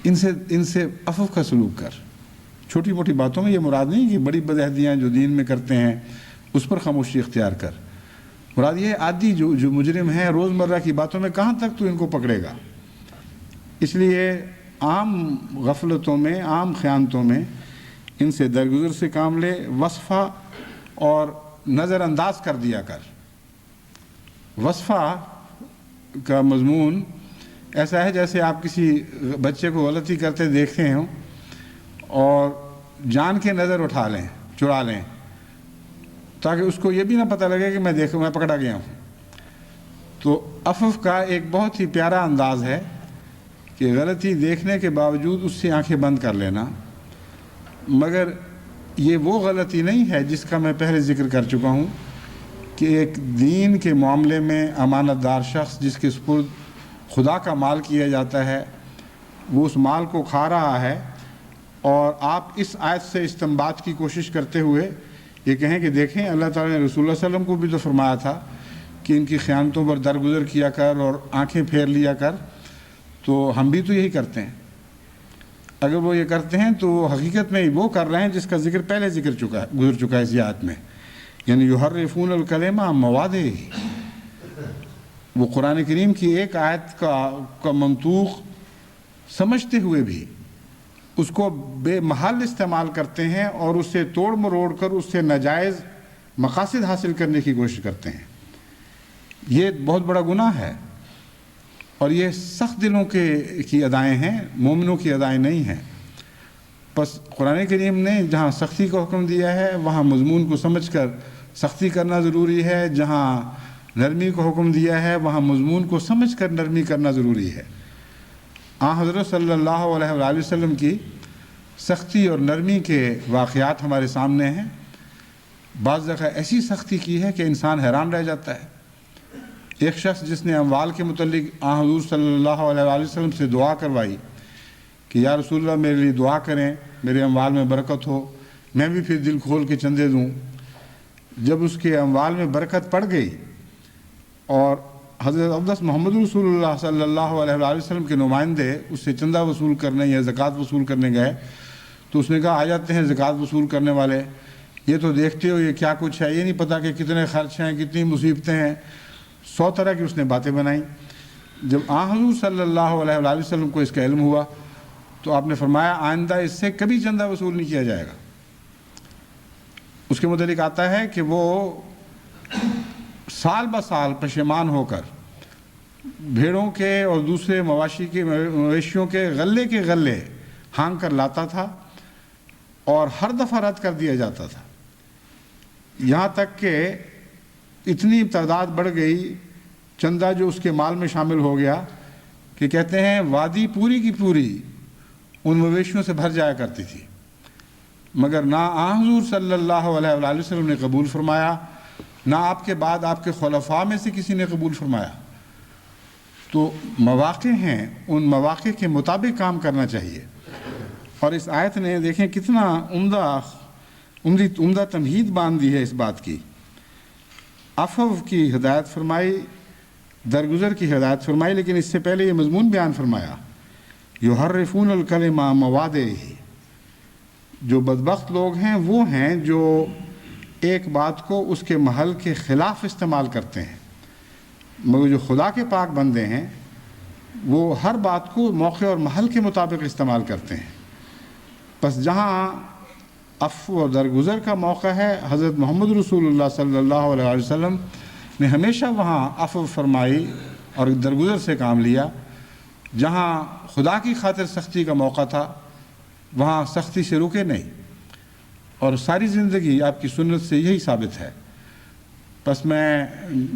ان سے عفو کا سلوک کر۔ چھوٹی موٹی باتوں میں یہ مراد نہیں کہ بڑی بدعہدیاں جو دین میں کرتے ہیں اس پر خاموشی اختیار کر۔ مراد یہ عادی جو مجرم ہیں روزمرہ کی باتوں میں کہاں تک تو ان کو پکڑے گا. اس لیے عام غفلتوں میں، عام خیانتوں میں ان سے درگزر سے کام لے. وصفہ اور نظر انداز کر دیا کر. وصفہ کا مضمون ایسا ہے جیسے آپ کسی بچے کو غلطی کرتے دیکھتے ہوں اور جان کے نظر اٹھا لیں، چرا لیں، تاکہ اس کو یہ بھی نہ پتہ لگے کہ میں پکڑا گیا ہوں. تو عفو کا ایک بہت ہی پیارا انداز ہے کہ غلطی دیکھنے کے باوجود اس سے آنکھیں بند کر لینا. مگر یہ وہ غلطی نہیں ہے جس کا میں پہلے ذکر کر چکا ہوں کہ ایک دین کے معاملے میں امانت دار شخص جس کے سپرد خدا کا مال کیا جاتا ہے، وہ اس مال کو کھا رہا ہے، اور آپ اس آیت سے استنباط کی کوشش کرتے ہوئے یہ کہیں کہ دیکھیں اللہ تعالیٰ نے رسول اللہ صلی اللہ علیہ وسلم کو بھی تو فرمایا تھا کہ ان کی خیانتوں پر درگزر کیا کر اور آنکھیں پھیر لیا کر. تو ہم بھی تو یہی کرتے ہیں. اگر وہ یہ کرتے ہیں تو حقیقت میں وہ کر رہے ہیں جس کا ذکر پہلے گزر چکا ہے اس آیت میں، یعنی یحرفون الکلم عن مواضعہ. وہ قرآن کریم کی ایک آیت کا منطوق سمجھتے ہوئے بھی اس کو بے محل استعمال کرتے ہیں اور اس سے توڑ مروڑ کر اس سے ناجائز مقاصد حاصل کرنے کی کوشش کرتے ہیں. یہ بہت بڑا گناہ ہے، اور یہ سخت دلوں کی ادائیں ہیں، مومنوں کی ادائیں نہیں ہیں. بس قرآن کریم نے جہاں سختی کا حکم دیا ہے وہاں مضمون کو سمجھ کر سختی کرنا ضروری ہے، جہاں نرمی کو حکم دیا ہے وہاں مضمون کو سمجھ کر نرمی کرنا ضروری ہے. حضرت صلی اللہ علیہ وآلہ وسلم کی سختی اور نرمی کے واقعات ہمارے سامنے ہیں. بعض جگہ ایسی سختی کی ہے کہ انسان حیران رہ جاتا ہے. ایک شخص جس نے اموال کے متعلق حضور صلی اللہ علیہ وآلہ وسلم سے دعا کروائی کہ یا رسول اللہ میرے لیے دعا کریں، میرے اموال میں برکت ہو، میں بھی پھر دل کھول کے چندے دوں. جب اس کے اموال میں برکت پڑ گئی اور حضرت اقدس محمد رسول اللہ صلی اللہ علیہ وآلہ وسلم کے نمائندے اس سے چندہ وصول کرنے یا زکوٰۃ وصول کرنے گئے تو اس نے کہا آ جاتے ہیں زکوٰۃ وصول کرنے والے، یہ تو دیکھتے ہو یہ کیا کچھ ہے، یہ نہیں پتہ کہ کتنے خرچ ہیں، کتنی مصیبتیں ہیں. 100 طرح کی اس نے باتیں بنائیں. جب حضور صلی اللہ علیہ وآلہ وسلم کو اس کا علم ہوا تو آپ نے فرمایا آئندہ اس سے کبھی چندہ وصول نہیں کیا جائے گا. اس کے متعلق آتا ہے کہ وہ سال بہ سال پشیمان ہو کر بھیڑوں کے اور دوسرے مویشیوں کے غلے ہانگ کر لاتا تھا اور ہر دفعہ رد کر دیا جاتا تھا. یہاں تک کہ اتنی تعداد بڑھ گئی چندہ جو اس کے مال میں شامل ہو گیا کہ کہتے ہیں وادی پوری کی پوری ان مویشیوں سے بھر جایا کرتی تھی. مگر نہ حضور صلی اللہ علیہ وآلہ وسلم نے قبول فرمایا، نہ آپ کے بعد آپ کے خلفاء میں سے کسی نے قبول فرمایا. تو مواقع ہیں، ان مواقع کے مطابق کام کرنا چاہیے. اور اس آیت نے دیکھیں کتنا عمدہ تمہید باندھ دی ہے اس بات کی. عفو کی ہدایت فرمائی، درگزر کی ہدایت فرمائی، لیکن اس سے پہلے یہ مضمون بیان فرمایا یحرفون الکلم عن مواضعہ. جو بدبخت لوگ ہیں وہ ہیں جو ایک بات کو اس کے محل کے خلاف استعمال کرتے ہیں. مگر جو خدا کے پاک بندے ہیں وہ ہر بات کو موقع اور محل کے مطابق استعمال کرتے ہیں. بس جہاں عفو اور درگزر کا موقع ہے حضرت محمد رسول اللہ صلی اللہ علیہ وسلم نے ہمیشہ وہاں عفو فرمائی اور درگزر سے کام لیا. جہاں خدا کی خاطر سختی کا موقع تھا وہاں سختی سے رکے نہیں، اور ساری زندگی آپ کی سنت سے یہی ثابت ہے. بس میں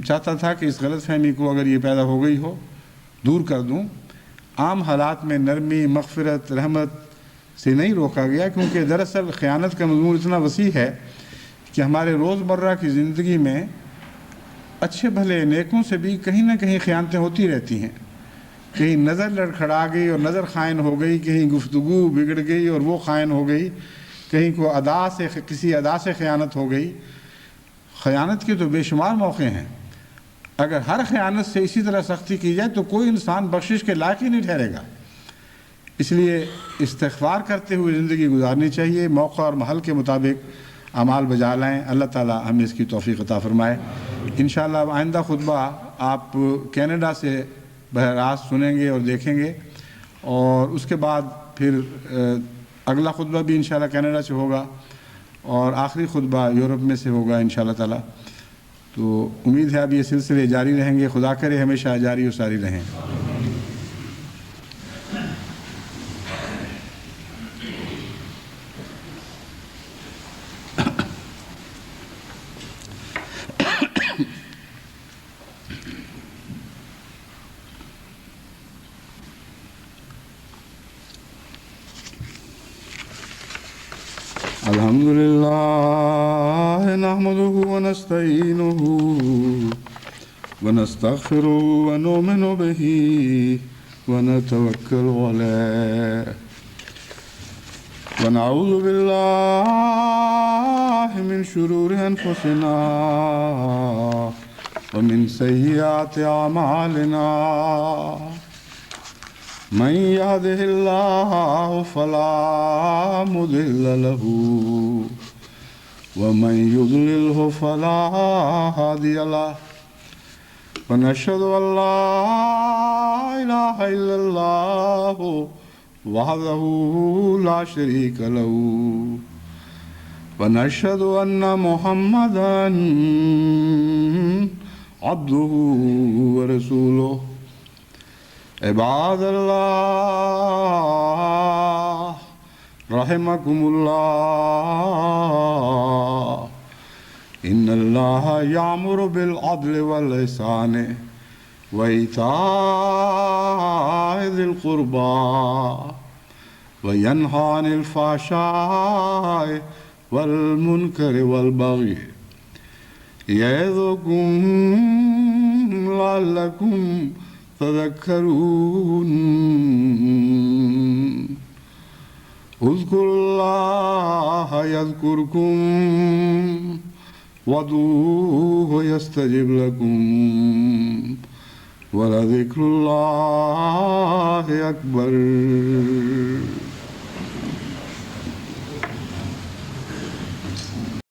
چاہتا تھا کہ اس غلط فہمی کو اگر یہ پیدا ہو گئی ہو دور کر دوں. عام حالات میں نرمی، مغفرت، رحمت سے نہیں روکا گیا، کیونکہ دراصل خیانت کا مضمون اتنا وسیع ہے کہ ہمارے روزمرہ کی زندگی میں اچھے بھلے نیکوں سے بھی کہیں نہ کہیں خیانتیں ہوتی رہتی ہیں. کہیں نظر لڑکھڑا گئی اور نظر خائن ہو گئی، کہیں گفتگو بگڑ گئی اور وہ خائن ہو گئی، کہیں کسی ادا سے خیانت ہو گئی. خیانت کے تو بے شمار موقع ہیں. اگر ہر خیانت سے اسی طرح سختی کی جائے تو کوئی انسان بخشش کے لائق ہی نہیں ٹھہرے گا. اس لیے استغفار کرتے ہوئے زندگی گزارنی چاہیے، موقع اور محل کے مطابق اعمال بجا لائیں. اللہ تعالی ہمیں اس کی توفیق عطا فرمائے. انشاءاللہ اب آئندہ خطبہ آپ کینیڈا سے براہ راست سنیں گے اور دیکھیں گے، اور اس کے بعد پھر اگلا خطبہ بھی انشاءاللہ کینیڈا سے ہوگا، اور آخری خطبہ یورپ میں سے ہوگا انشاءاللہ تعالی۔ تو امید ہے اب یہ سلسلے جاری رہیں گے، خدا کرے ہمیشہ جاری و ساری رہیں۔ الحمد لله نحمده ونستعينه ونستغفره ونؤمن به ونتوكل عليه ونعوذ بالله من شرور أنفسنا ومن سيئات أعمالنا من يهده الله فلا مضل له ومن يضلله فلا هادي له ونشهد أن لا إله إلا الله وحده لا شريك له ونشهد أن محمدا عبده ورسوله عباد الله رحمكم الله إن الله يأمر بالعدل والإحسان وإيتاء ذي القربى وينهى عن الفحشاء والمنكر والبغي يعظكم لعلكم تذكرون اذكروا الله يذكركم وادعوه يستجب لكم ولذكر الله أكبر